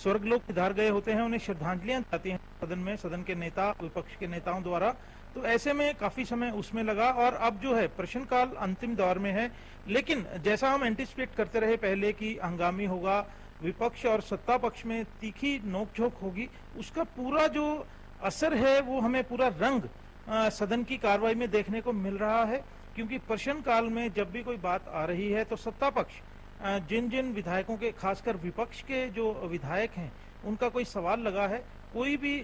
स्वर्गलोक सिधार गए होते हैं, उन्हें श्रद्धांजलियां जाती हैं सदन में, सदन के नेता, विपक्ष के नेताओं द्वारा। तो ऐसे में काफी समय उसमें लगा और अब जो है प्रश्नकाल अंतिम दौर में है। लेकिन जैसा हम एंटिसिपेट करते रहे पहले कि हंगामी होगा, विपक्ष और सत्ता पक्ष में तीखी नोकझोंक होगी, उसका पूरा जो असर है वो हमें पूरा रंग सदन की कार्रवाई में देखने को मिल रहा है। क्योंकि प्रश्नकाल में जब भी कोई बात आ रही है तो सत्ता पक्ष जिन जिन विधायकों के, खासकर विपक्ष के जो विधायक हैं, उनका कोई सवाल लगा है, कोई भी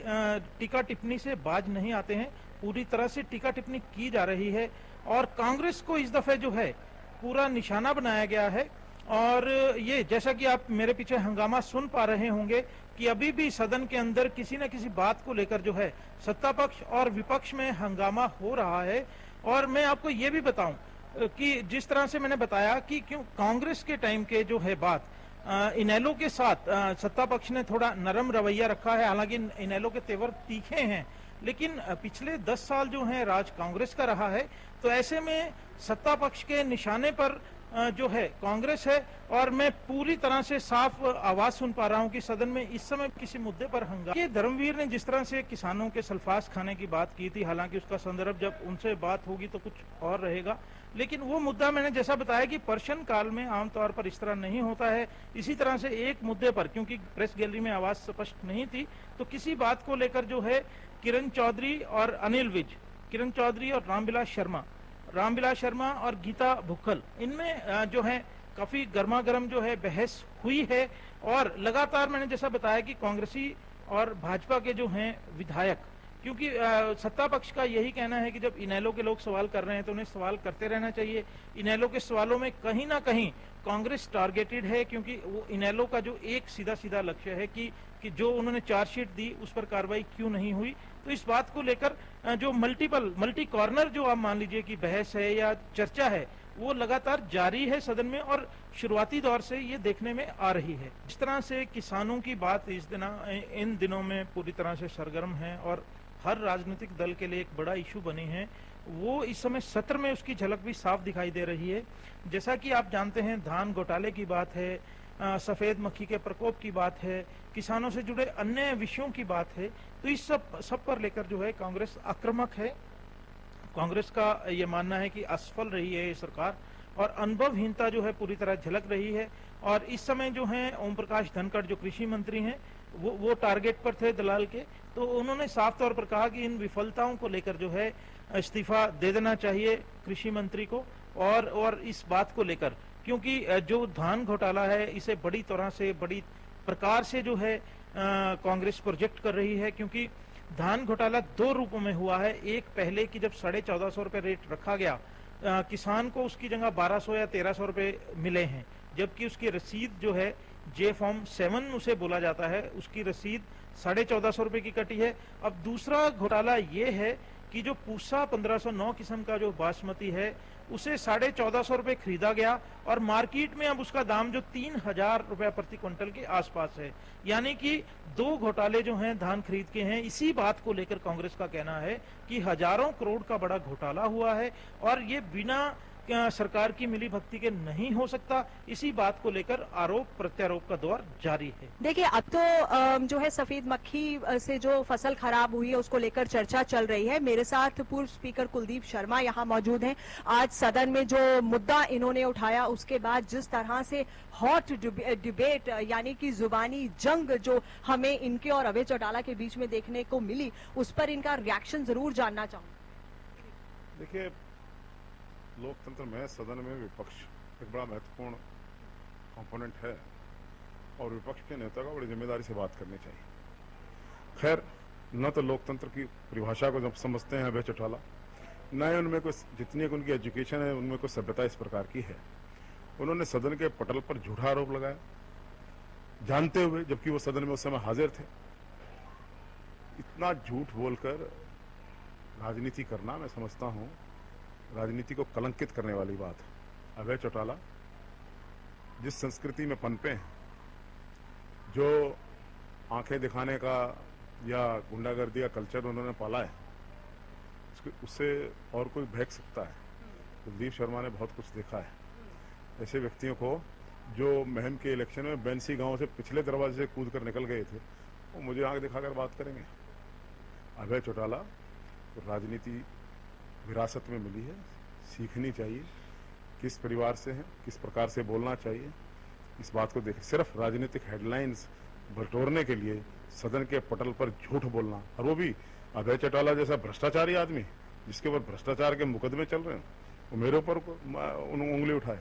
टीका टिप्पणी से बाज नहीं आते हैं। पूरी तरह से टीका टिप्पणी की जा रही है और कांग्रेस को इस दफे जो है पूरा निशाना बनाया गया है। और ये जैसा कि आप मेरे पीछे हंगामा सुन पा रहे होंगे कि अभी भी सदन के अंदर किसी न किसी बात को लेकर जो है सत्ता पक्ष और विपक्ष में हंगामा हो रहा है। और मैं आपको ये भी बताऊं कि जिस तरह से मैंने बताया कि क्यों कांग्रेस के टाइम के जो है बात इनेलो के साथ सत्ता पक्ष ने थोड़ा नरम रवैया रखा है। हालांकि इनेलो के तेवर तीखे हैं, लेकिन पिछले 10 साल जो है राज कांग्रेस का रहा है। तो ऐसे में सत्ता पक्ष के निशाने पर जो है कांग्रेस है। और मैं पूरी तरह से साफ आवाज सुन पा रहा हूं कि सदन में इस समय किसी मुद्दे पर हंगामा। धर्मवीर ने जिस तरह से किसानों के सल्फास खाने की बात की थी, हालांकि उसका संदर्भ जब उनसे बात होगी तो कुछ और रहेगा, लेकिन वो मुद्दा मैंने जैसा बताया कि प्रश्न काल में आमतौर पर इस तरह नहीं होता है। इसी तरह से एक मुद्दे पर, क्योंकि प्रेस गैलरी में आवाज स्पष्ट नहीं थी, तो किसी बात को लेकर जो है किरण चौधरी और अनिल विज, किरण चौधरी और रामविलास शर्मा और गीता भुक्कल, इनमें जो है काफी गर्मा गर्म जो है बहस हुई है। और लगातार मैंने जैसा बताया कि कांग्रेसी और भाजपा के जो हैं विधायक, क्योंकि सत्ता पक्ष का यही कहना है कि जब इनेलो के लोग सवाल कर रहे हैं तो उन्हें सवाल करते रहना चाहिए। इनेलो के सवालों में कहीं ना कहीं कांग्रेस टारगेटेड है, क्योंकि वो इनेलो का जो एक सीधा लक्ष्य है कि जो उन्होंने चार्जशीट दी उस पर कार्रवाई क्यों नहीं हुई। तो इस बात को लेकर जो मल्टी कॉर्नर जो आप मान लीजिए कि बहस है या चर्चा है, वो लगातार जारी है सदन में और शुरुआती दौर से ये देखने में आ रही है। इस तरह से किसानों की बात इन दिनों में पूरी तरह से सरगर्म है और हर राजनीतिक दल के लिए एक बड़ा इशू बनी है। वो इस समय सत्र में उसकी झलक भी साफ दिखाई दे रही है। जैसा कि आप जानते हैं, धान घोटाले की बात है, सफेद मक्खी के प्रकोप की बात है, किसानों से जुड़े अन्य विषयों की बात है। तो इस सब पर लेकर जो है कांग्रेस आक्रामक है। कांग्रेस का ये मानना है कि असफल रही है ये सरकार और अनुभवहीनता जो है पूरी तरह झलक रही है। और इस समय जो है ओम प्रकाश धनखड़ जो कृषि मंत्री हैं, वो टारगेट पर थे दलाल के। तो उन्होंने साफ तौर पर कहा कि इन विफलताओं को लेकर जो है इस्तीफा दे देना चाहिए कृषि मंत्री को। और इस बात को लेकर क्योंकि जो धान घोटाला है इसे बड़ी तरह से, बड़ी प्रकार से जो है कांग्रेस प्रोजेक्ट कर रही है, क्योंकि धान घोटाला दो रूपों में हुआ है। एक पहले की जब 1450 रुपए रेट रखा गया, किसान को उसकी जगह 1200 या 1300 रुपए मिले हैं, जबकि उसकी रसीद जो है जे फॉर्म 7 उसे बोला जाता है, उसकी रसीद 1450 रुपए की कटी है। अब दूसरा घोटाला ये है कि जो पूसा 1509 किस्म का जो बासमती है उसे 1450 रुपए खरीदा गया और मार्केट में अब उसका दाम जो 3000 रुपया प्रति क्विंटल के आसपास है। यानी कि दो घोटाले जो हैं धान खरीद के हैं। इसी बात को लेकर कांग्रेस का कहना है कि हजारों करोड़ का बड़ा घोटाला हुआ है और ये बिना सरकार की मिली भक्ति के नहीं हो सकता। इसी बात को लेकर आरोप प्रत्यारोप का दौर जारी है। देखिए, अब तो जो है सफेद मक्खी से जो फसल खराब हुई है उसको लेकर चर्चा चल रही है। मेरे साथ पूर्व स्पीकर कुलदीप शर्मा यहाँ मौजूद हैं। आज सदन में जो मुद्दा इन्होंने उठाया उसके बाद जिस तरह से हॉट डिबेट यानी कि जुबानी जंग जो हमें इनके और अभय चौटाला के बीच में देखने को मिली, उस पर इनका रिएक्शन जरूर जानना चाहूंगा। देखिए, लोकतंत्र में सदन में विपक्ष एक बड़ा महत्वपूर्ण कंपोनेंट है और विपक्ष के नेता को बड़ी जिम्मेदारी से बात करनी चाहिए। खैर, न तो लोकतंत्र की परिभाषा को जब समझते हैं अभय चौटाला, न ही उनमें कुछ, जितनी उनकी एजुकेशन है उनमें कुछ सभ्यता इस प्रकार की है। उन्होंने सदन के पटल पर झूठा आरोप लगाया जानते हुए, जबकि वो सदन में उस समय हाजिर थे। इतना झूठ बोलकर राजनीति करना, मैं समझता हूं राजनीति को कलंकित करने वाली बात है। अभय चौटाला जिस संस्कृति में पनपे हैं, जो आंखें दिखाने का या गुंडागर्दी का कल्चर उन्होंने पाला है, उससे और कोई बहक सकता है। कुलदीप शर्मा ने बहुत कुछ देखा है। ऐसे व्यक्तियों को जो महम के इलेक्शन में बेंसी गांव से पिछले दरवाजे से कूद कर निकल गए थे, वो मुझे आंख दिखाकर बात करेंगे। अभय चौटाला राजनीति विरासत में मिली है, सीखनी चाहिए किस परिवार से है, किस प्रकार से बोलना चाहिए, इस बात को देखें। सिर्फ राजनीतिक हेडलाइंस बटोरने के लिए सदन के पटल पर झूठ बोलना, और वो भी अभय चौटाला जैसा भ्रष्टाचारी आदमी जिसके ऊपर भ्रष्टाचार के मुकदमे चल रहे हैं, वो मेरे ऊपर उंगली उठाए,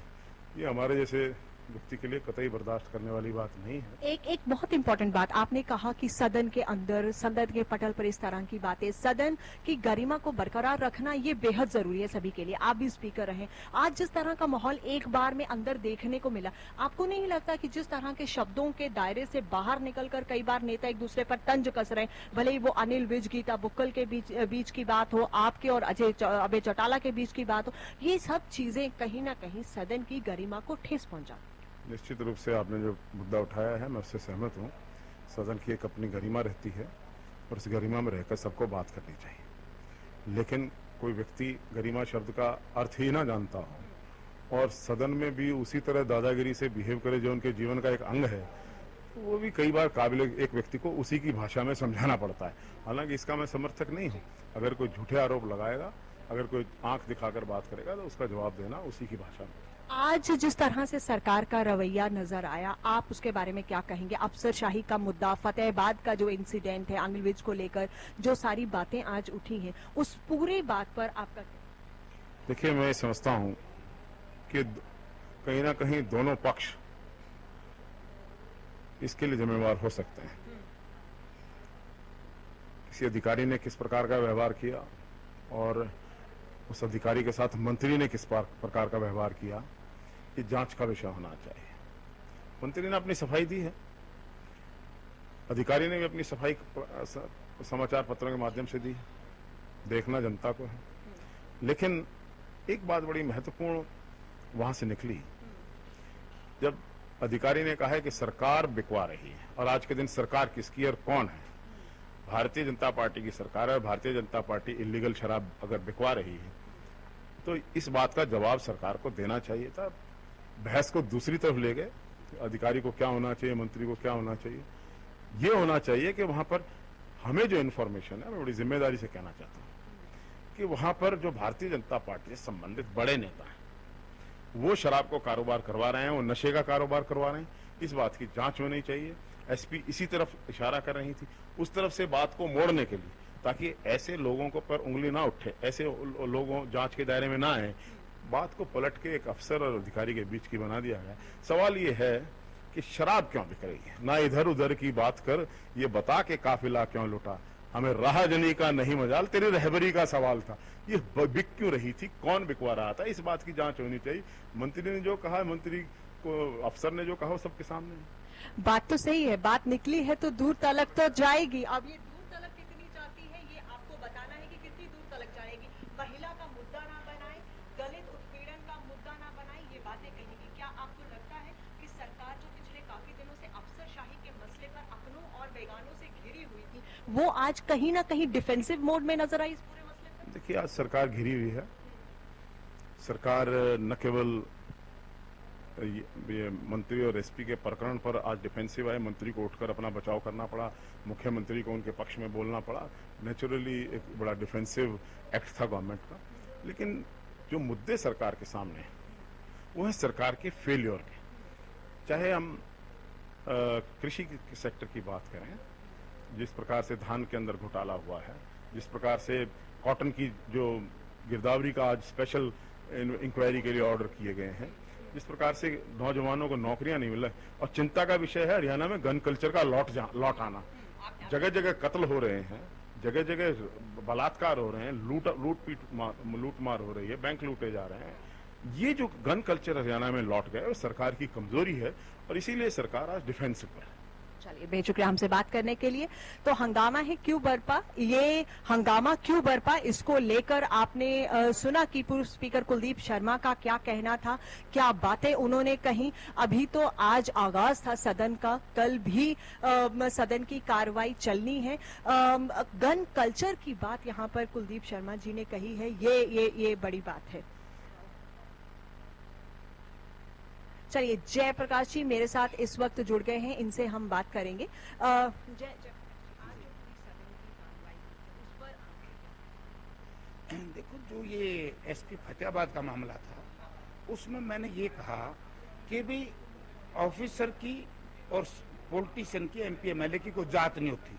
ये हमारे जैसे व्यक्ति के लिए कतई बर्दाश्त करने वाली बात नहीं है। एक बहुत इंपॉर्टेंट बात आपने कहा कि सदन के अंदर, सदन के पटल पर इस तरह की बातें, सदन की गरिमा को बरकरार रखना ये बेहद जरूरी है सभी के लिए। आप भी स्पीकर रहे, आज जिस तरह का माहौल एक बार में अंदर देखने को मिला, आपको नहीं लगता कि जिस तरह के शब्दों के दायरे से बाहर निकलकर कई बार नेता एक दूसरे पर तंज कस रहे हैं, भले ही वो अनिल विज, गीता बुक्कल के बीच की बात हो, आपके और अभय चौटाला के बीच की बात हो, ये सब चीजें कहीं ना कहीं सदन की गरिमा को ठेस पहुंचा। निश्चित रूप से आपने जो मुद्दा उठाया है मैं उससे सहमत हूँ। सदन की एक अपनी गरिमा रहती है और उस गरिमा में रहकर सबको बात करनी चाहिए, लेकिन कोई व्यक्ति गरिमा शब्द का अर्थ ही ना जानता हो और सदन में भी उसी तरह दादागिरी से बिहेव करे जो उनके जीवन का एक अंग है, वो भी कई बार काबिल एक व्यक्ति को उसी की भाषा में समझाना पड़ता है। हालांकि इसका मैं समर्थक नहीं हूँ। अगर कोई झूठे आरोप लगाएगा, अगर कोई आंख दिखाकर बात करेगा तो उसका जवाब देना उसी की भाषा में। आज जिस तरह से सरकार का रवैया नजर आया, आप उसके बारे में क्या कहेंगे? अफसरशाही का मुद्दा, फतेहाबाद का जो इंसिडेंट है अनिल विज को लेकर, जो सारी बातें आज उठी हैं, उस पूरी बात पर आपका क्या? देखिए, मैं समझता हूं कि कहीं ना कहीं दोनों पक्ष इसके लिए जिम्मेवार हो सकते हैं। किसी अधिकारी ने किस प्रकार का व्यवहार किया और उस अधिकारी के साथ मंत्री ने किस प्रकार का व्यवहार किया, ये जांच का विषय होना चाहिए। मंत्री ने अपनी सफाई दी है, अधिकारी ने भी अपनी सफाई समाचार पत्रों के माध्यम से दी है, देखना जनता को है। लेकिन एक बात बड़ी महत्वपूर्ण वहां से निकली, जब अधिकारी ने कहा है कि सरकार बिकवा रही है, और आज के दिन सरकार किसकी और कौन है? भारतीय जनता पार्टी की सरकार है। भारतीय जनता पार्टी इलीगल शराब अगर बिकवा रही है तो इस बात का जवाब सरकार को देना चाहिए था। बहस को दूसरी तरफ ले गए, अधिकारी को क्या होना चाहिए, मंत्री को क्या होना चाहिए। ये होना चाहिए कि वहां पर हमें जो इन्फॉर्मेशन है, मैं बड़ी जिम्मेदारी से कहना चाहता हूं कि वहां पर जो भारतीय जनता पार्टी से संबंधित बड़े नेता हैं, वो शराब को कारोबार करवा रहे हैं, वो नशे का कारोबार करवा रहे हैं, इस बात की जांच होनी चाहिए। एसपी इसी तरफ इशारा कर रही थी, उस तरफ से बात को मोड़ने के लिए, ताकि ऐसे लोगों को पर उंगली ना उठे, ऐसे लोगों जांच के दायरे में ना आए बात को पलट के एक अफसर और अधिकारी के बीच की बना दिया गया। सवाल ये है कि शराब क्यों बिक रही है, ना इधर उधर की बात कर, ये बता के काफिला क्यों लुटा, हमें राहजनी का नहीं मजाल, तेरी रहबरी का सवाल था। ये बिक क्यों रही थी, कौन बिकवा रहा था, इस बात की जांच होनी चाहिए। मंत्री ने जो कहा, मंत्री को अफसर ने जो कहा, वो सबके सामने है। बात तो सही है, बात निकली है तो दूर तलक तो जाएगी। अब ये दूर तलक कितनी जाती है ये आपको बताना है कि कितनी दूर तलक जाएगी। महिला का मुद्दा ना बनाए, दलित उत्पीड़न का मुद्दा ना बनाए, ये बातें कहेगी। क्या आपको लगता है कि सरकार जो पिछले काफी दिनों से अफसरशाही के मसले पर अपनों और बेगानों से घिरी हुई थी, वो आज कहीं ना कहीं डिफेंसिव मोड में नजर आई इस पूरे मसले पर? देखिए, आज सरकार घिरी हुई है। सरकार न केवल ये मंत्री और एसपी के प्रकरण पर आज डिफेंसिव है, मंत्री को उठकर अपना बचाव करना पड़ा, मुख्यमंत्री को उनके पक्ष में बोलना पड़ा। नेचुरली एक बड़ा डिफेंसिव एक्ट था गवर्नमेंट का। लेकिन जो मुद्दे सरकार के सामने हैं वो है सरकार के फेलियर के। चाहे हम कृषि सेक्टर की बात करें, जिस प्रकार से धान के अंदर घोटाला हुआ है, जिस प्रकार से कॉटन की जो गिरदावरी का आज स्पेशल इंक्वायरी के लिए ऑर्डर किए गए हैं, जिस प्रकार से नौजवानों को नौकरियां नहीं मिल रही, और चिंता का विषय है हरियाणा में गन कल्चर का लौट आना। जगह जगह कत्ल हो रहे हैं, जगह जगह बलात्कार हो रहे हैं, लूट मार हो रही है, बैंक लूटे जा रहे हैं। ये जो गन कल्चर हरियाणा में लौट गया, वो सरकार की कमजोरी है और इसीलिए सरकार आज डिफेंसिव पर है। चलिए, बेशुक्रिया हमसे बात करने के लिए। तो हंगामा है क्यों बरपा, ये हंगामा क्यों बरपा, इसको लेकर आपने सुना कि पूर्व स्पीकर कुलदीप शर्मा का क्या कहना था, क्या बातें उन्होंने कही। अभी तो आज आगाज था सदन का, कल भी सदन की कार्रवाई चलनी है। गन कल्चर की बात यहाँ पर कुलदीप शर्मा जी ने कही है, ये बड़ी बात है। चलिए, जयप्रकाश जी मेरे साथ इस वक्त जुड़ गए हैं, इनसे हम बात करेंगे। देखो, जो ये एसपी फतेहाबाद का मामला था, उसमें मैंने ये कहा कि भी ऑफिसर की और पॉलिटिशियन की, एमपी एमएलए की कोई जात नहीं होती।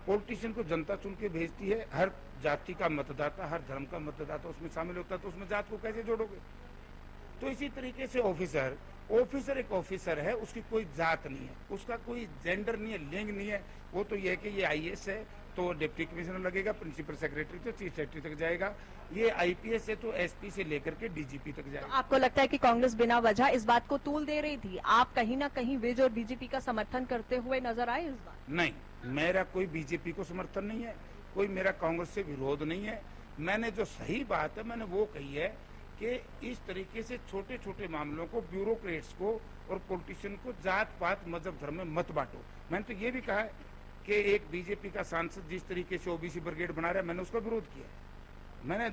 पॉलिटिशियन को जनता चुन के भेजती है, हर जाति का मतदाता, हर धर्म का मतदाता उसमें शामिल होता है, तो उसमें जात को कैसे जोड़ोगे। तो इसी तरीके से ऑफिसर एक ऑफिसर है, उसकी कोई जात नहीं है, उसका कोई जेंडर नहीं है, लिंग नहीं है। वो तो ये है कि ये आईएएस है तो डिप्टी कमिश्नर लगेगा, प्रिंसिपल सेक्रेटरी तो चीफ सेक्रेटरी तक जाएगा, ये आईपीएस है तो एसपी से लेकर के डीजीपी तक जाएगा। तो आपको लगता है कि कांग्रेस बिना वजह इस बात को तूल दे रही थी? आप कहीं ना कहीं विज और बीजेपी का समर्थन करते हुए नजर आए इस बार? नहीं, मेरा कोई बीजेपी को समर्थन नहीं है, कोई मेरा कांग्रेस से विरोध नहीं है। मैंने जो सही बात है मैंने वो कही है कि इस तरीके से छोटे छोटे मामलों को ब्यूरोक्रेट्स को और पॉलिटिशियन को जात पात मजहब धर्म में मत बांटो। मैंने तो ये भी कहा है कि एक बीजेपी का सांसद जिस तरीके से ओबीसी ब्रिगेड बना रहा है, मैंने उसका विरोध किया। मैंने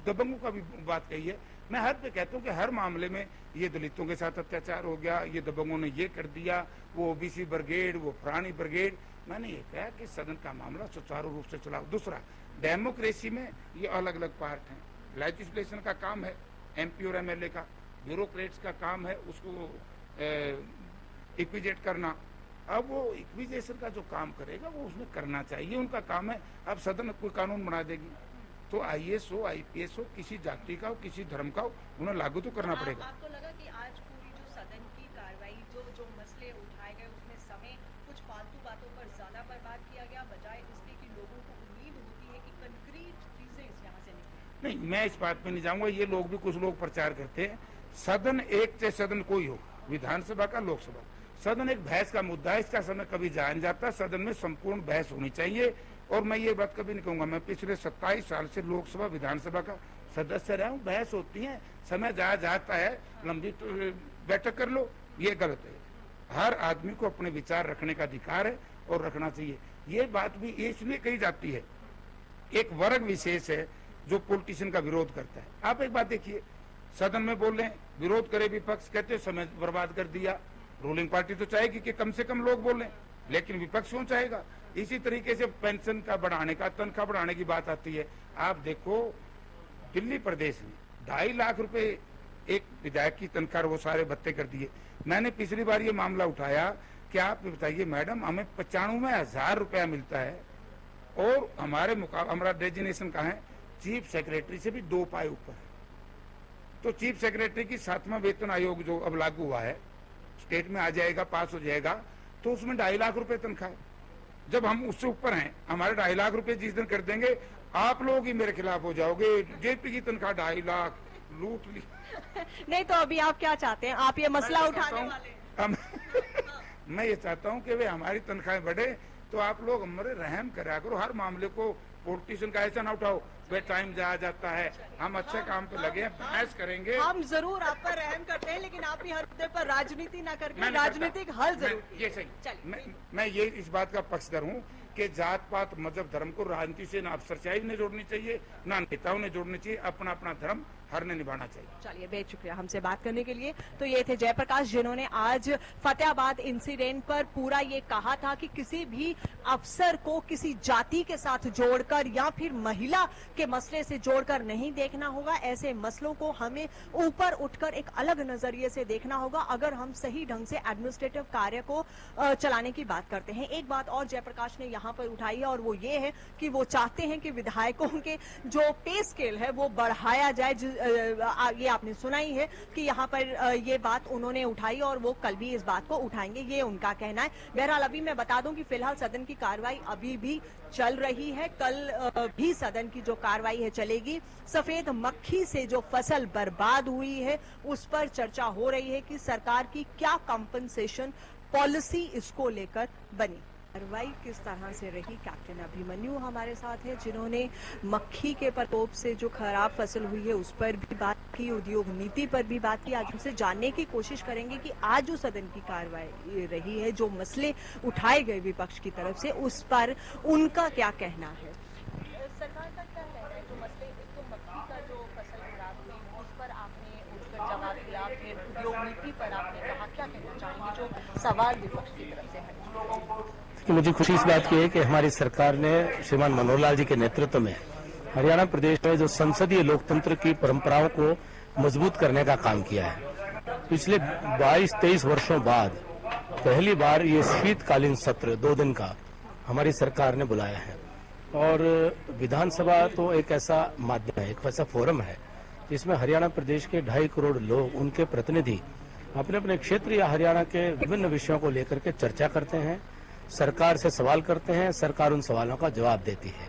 दबंगों का भी बात कही है। मैं हर पे कहता हूँ कि हर मामले में ये दलितों के साथ अत्याचार हो गया, ये दबंगों ने ये कर दिया, वो ओबीसी ब्रिगेड, वो फलानी ब्रिगेड। मैंने ये कहा कि सदन का मामला सुचारू रूप से चलाओ। दूसरा, डेमोक्रेसी में ये अलग अलग पार्ट हैं। लेजिस्लेशन का काम है एमपी और एमएलए का, ब्यूरोक्रेट्स का काम है उसको इक्विजेट करना। अब वो इक्विजेशन का जो काम करेगा वो उसमें करना चाहिए, उनका काम है। अब सदन कोई कानून बना देगी तो आईएएस हो, आईपीएस हो, किसी जाति का हो, किसी धर्म का हो, उन्हें लागू तो करना पड़ेगा। आपको लगा कि आज पूरी जो सदन की कार्रवाई, जो मसले उठाए गए, उसमें समय कुछ फालतू बातों पर ज्यादा बर्बाद किया गया, बजाय इसके कि लोगों को उम्मीद होती है कि कंक्रीट चीजें यहाँ से निकलें? नहीं, मैं इस बात पे नहीं जाऊंगा। ये लोग भी, कुछ लोग प्रचार करते हैं सदन एक चाहे सदन कोई हो, विधानसभा का, लोकसभा, सदन एक बहस का मुद्दा है, इसका समय कभी जाया नहीं जाता। सदन में संपूर्ण बहस होनी चाहिए। और मैं ये बात कभी नहीं कहूंगा, मैं पिछले 27 साल से लोकसभा विधानसभा का सदस्य रहा हूँ। बहस होती है, समय जाया जाता है, लंबी बैठक कर लो, ये गलत है। हर आदमी को अपने विचार रखने का अधिकार है और रखना चाहिए। ये बात भी इसलिए कही जाती है, एक वर्ग विशेष है जो पॉलिटिशियन का विरोध करता है। आप एक बात देखिए, सदन में बोल रहे हैं, विरोध करे विपक्ष, कहते समय बर्बाद कर दिया। रूलिंग पार्टी तो चाहेगी कि कम से कम लोग बोले, लेकिन विपक्ष क्यों चाहेगा? इसी तरीके से पेंशन का बढ़ाने का, तनख्वाह बढ़ाने की बात आती है। आप देखो दिल्ली प्रदेश में 2.5 लाख रुपए एक विधायक की तनख्वाह, वो सारे भत्ते कर दिए। मैंने पिछली बार ये मामला उठाया कि आप बताइए मैडम, हमें 95,000 रुपया मिलता है और हमारा डेजिग्नेशन कहाँ है? चीफ सेक्रेटरी से भी 2 पाए ऊपर है। तो चीफ सेक्रेटरी की 7वां वेतन आयोग जो अब लागू हुआ है, स्टेट में आ जाएगा, पास हो जाएगा, तो उसमें 2.5 लाख रुपए तनख्वाह है। जब हम उससे ऊपर हैं, हमारे 2.5 लाख रुपए जिस दिन कर देंगे, आप लोग ही मेरे खिलाफ हो जाओगे। जेपी की तनख्वाह 2.5 लाख लूट ली। नहीं तो अभी आप क्या चाहते हैं? आप ये मसला उठाने वाले? मैं ये चाहता हूँ कि वे हमारी तनख्वाहें बढ़े, तो आप लोग हमारे रहम करा करो। हर मामले को पॉलिटिशियन का ऐसा ना उठाओ, वे टाइम जाता है, हम अच्छे काम पे लगे हैं, बहस करेंगे। हम जरूर आप पर रहम करते हैं, लेकिन आप भी हर मुद्दे पर राजनीति ना करके राजनीतिक हल जरूर। ये सही, मैं ये इस बात का पक्षधर हूँ कि जात पात मजहब धर्म को राजनीति से ना अफसरशाही ने जोड़नी चाहिए, ना नेताओं ने जोड़नी चाहिए। अपना अपना धर्म हर ने निभाना चाहिए। चलिए, बेहद शुक्रिया हमसे बात करने के लिए। तो ये थे जयप्रकाश, जिन्होंने आज फतेहाबाद इंसिडेंट पर पूरा ये कहा था कि किसी भी अफसर को किसी जाति के साथ जोड़कर या फिर महिला के मसले से जोड़कर नहीं देखना होगा। ऐसे मसलों को हमें ऊपर उठकर एक अलग नजरिए से देखना होगा अगर हम सही ढंग से एडमिनिस्ट्रेटिव कार्य को चलाने की बात करते हैं। एक बात और जयप्रकाश ने यहाँ पर उठाई है, और वो ये है कि वो चाहते हैं कि विधायकों के जो पे स्केल है वो बढ़ाया जाए। ये आपने सुना ही है कि यहाँ पर ये बात उन्होंने उठाई और वो कल भी इस बात को उठाएंगे, ये उनका कहना है। बहरहाल अभी मैं बता दूं कि फिलहाल सदन की कार्रवाई अभी भी चल रही है। कल भी सदन की जो कार्रवाई है चलेगी। सफेद मक्खी से जो फसल बर्बाद हुई है उस पर चर्चा हो रही है कि सरकार की क्या कंपनसेशन पॉलिसी इसको लेकर बनी। कार्रवाई किस तरह से रही, कैप्टन अभिमन्यु हमारे साथ है, जिन्होंने मक्खी के प्रकोप से जो खराब फसल हुई है उस पर भी बात की, उद्योग नीति पर भी बात की। आज उनसे जानने की कोशिश करेंगे कि आज जो सदन की कार्रवाई रही है, जो मसले उठाए गए विपक्ष की तरफ से, उस पर उनका क्या कहना है। सरकार का क्या कहना है? जो मसले, एक तो मक्खी का जो फसल खराब हुई उस पर आपने उठकर जवाब दिया, फिर उद्योग नीति पर आपने कहा, क्या कहना चाहेंगे जो सवाल विपक्ष की तरफ से है? मुझे खुशी इस बात की है कि हमारी सरकार ने श्रीमान मनोहर लाल जी के नेतृत्व में हरियाणा प्रदेश में जो संसदीय लोकतंत्र की परंपराओं को मजबूत करने का काम किया है। पिछले 22-23 वर्षों बाद पहली बार ये शीतकालीन सत्र 2 दिन का हमारी सरकार ने बुलाया है। और विधानसभा तो एक ऐसा माध्यम है, एक ऐसा फोरम है जिसमें हरियाणा प्रदेश के 2.5 करोड़ लोग, उनके प्रतिनिधि अपने अपने क्षेत्र या हरियाणा के विभिन्न विषयों को लेकर के चर्चा करते हैं, सरकार से सवाल करते हैं, सरकार उन सवालों का जवाब देती है।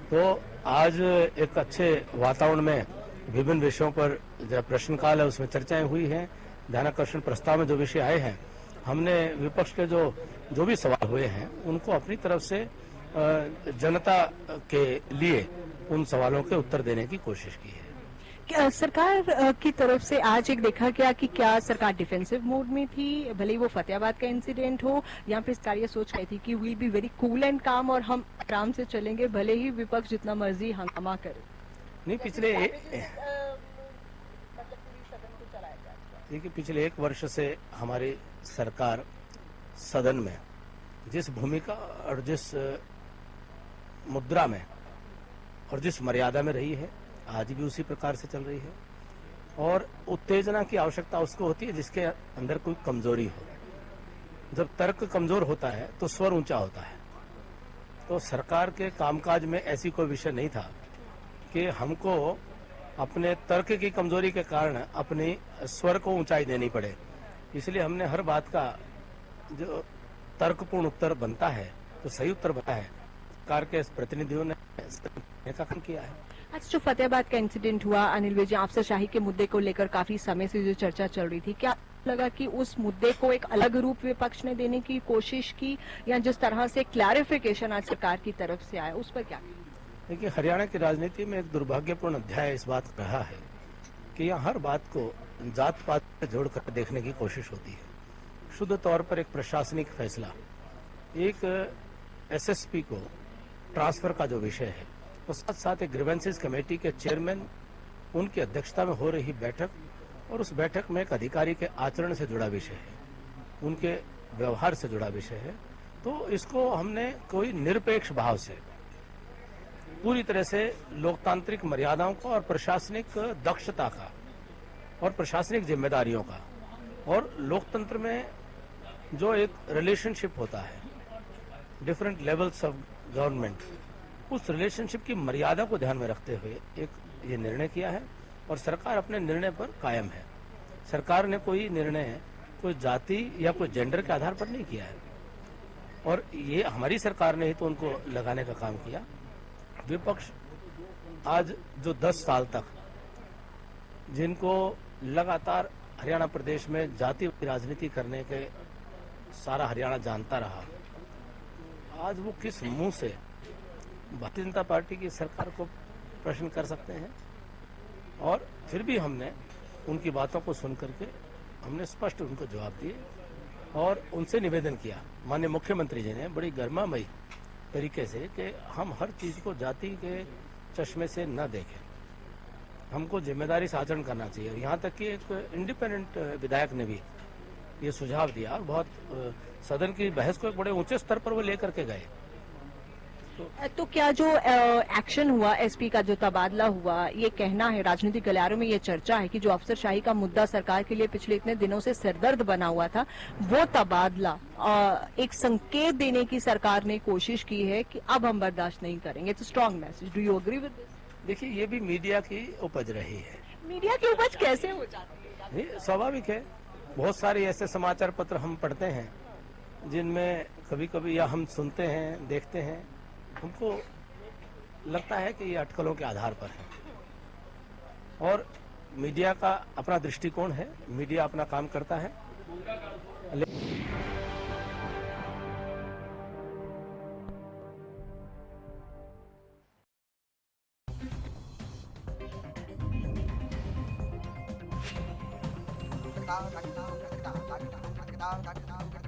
तो आज एक अच्छे वातावरण में विभिन्न विषयों पर जो प्रश्नकाल है उसमें चर्चाएं हुई हैं। ध्यानाकर्षण प्रस्ताव में जो विषय आए हैं, हमने विपक्ष के जो भी सवाल हुए हैं उनको अपनी तरफ से जनता के लिए उन सवालों के उत्तर देने की कोशिश की है। सरकार की तरफ से आज एक देखा गया कि क्या सरकार डिफेंसिव मोड में थी, भले ही वो फतेहाबाद का इंसिडेंट हो, या फिर सरकार ये सोच रही थी कि we'll be very cool and calm और हम आराम से चलेंगे, भले ही विपक्ष जितना मर्जी हंगामा करे। नहीं, पिछले 1 वर्ष से हमारी सरकार सदन में जिस भूमिका और जिस मुद्रा में और जिस मर्यादा में रही है, आज भी उसी प्रकार से चल रही है। और उत्तेजना की आवश्यकता उसको होती है जिसके अंदर कोई कमजोरी हो। जब तर्क कमजोर होता है तो स्वर ऊंचा होता है। तो सरकार के कामकाज में ऐसी कोई विषय नहीं था कि हमको अपने तर्क की कमजोरी के कारण अपनी स्वर को ऊंचाई देनी पड़े। इसलिए हमने हर बात का जो तर्कपूर्ण उत्तर बनता है, तो सही उत्तर बना है, सरकार के प्रतिनिधियों ने का काम किया है। आज जो फतेहाबाद का इंसिडेंट हुआ, अनिल विजय, अफसरशाही के मुद्दे को लेकर काफी समय से जो चर्चा चल रही थी, क्या लगा कि उस मुद्दे को एक अलग रूप विपक्ष ने देने की कोशिश की, या जिस तरह से क्लैरिफिकेशन आज सरकार की तरफ से आया उस पर क्या? देखिए, हरियाणा की राजनीति में एक दुर्भाग्यपूर्ण अध्याय इस बात का रहा है कि यहाँ हर बात को जात पात से जोड़कर देखने की कोशिश होती है। शुद्ध तौर पर एक प्रशासनिक फैसला, एक एसएसपी को ट्रांसफर का जो विषय है, तो साथ साथ एक ग्रीवेंसेस कमेटी के चेयरमैन, उनकी अध्यक्षता में हो रही बैठक, और उस बैठक में एक अधिकारी के आचरण से जुड़ा विषय है, उनके व्यवहार से जुड़ा विषय है। तो इसको हमने कोई निरपेक्ष भाव से, पूरी तरह से लोकतांत्रिक मर्यादाओं का और प्रशासनिक दक्षता का और प्रशासनिक जिम्मेदारियों का, और लोकतंत्र में जो एक रिलेशनशिप होता है डिफरेंट लेवल्स ऑफ गवर्नमेंट, उस रिलेशनशिप की मर्यादा को ध्यान में रखते हुए एक ये निर्णय किया है। और सरकार अपने निर्णय पर कायम है। सरकार ने कोई निर्णय कोई जाति या कोई जेंडर के आधार पर नहीं किया है, और ये हमारी सरकार ने ही तो उनको लगाने का काम किया। विपक्ष आज जो 10 साल तक जिनको लगातार हरियाणा प्रदेश में जाति राजनीति करने के सारा हरियाणा जानता रहा, आज वो किस मुंह से भारतीय जनता पार्टी की सरकार को प्रश्न कर सकते हैं। और फिर भी हमने उनकी बातों को सुन करके हमने स्पष्ट उनको जवाब दिए और उनसे निवेदन किया माननीय मुख्यमंत्री जी ने बड़ी गर्मामयी तरीके से कि हम हर चीज को जाति के चश्मे से न देखें, हमको जिम्मेदारी से आचरण करना चाहिए। यहाँ तक कि एक इंडिपेंडेंट विधायक ने भी ये सुझाव दिया और बहुत सदन की बहस को एक बड़े ऊंचे स्तर पर वो लेकर के गए। तो क्या जो एक्शन हुआ, एसपी का जो तबादला हुआ, ये कहना है राजनीतिक गलियारों में ये चर्चा है कि जो अफसरशाही का मुद्दा सरकार के लिए पिछले इतने दिनों से सिरदर्द बना हुआ था, वो तबादला एक संकेत देने की सरकार ने कोशिश की है कि अब हम बर्दाश्त नहीं करेंगे। It's strong message. Do you agree with this? देखिए, ये भी मीडिया की उपज रही है। मीडिया की उपज कैसे हो जाती है? ये स्वाभाविक है। बहुत सारे ऐसे समाचार पत्र हम पढ़ते हैं जिनमें कभी कभी या हम सुनते हैं, देखते हैं, हमको लगता है कि ये अटकलों के आधार पर है। और मीडिया का अपना दृष्टिकोण है, मीडिया अपना काम करता है। Down,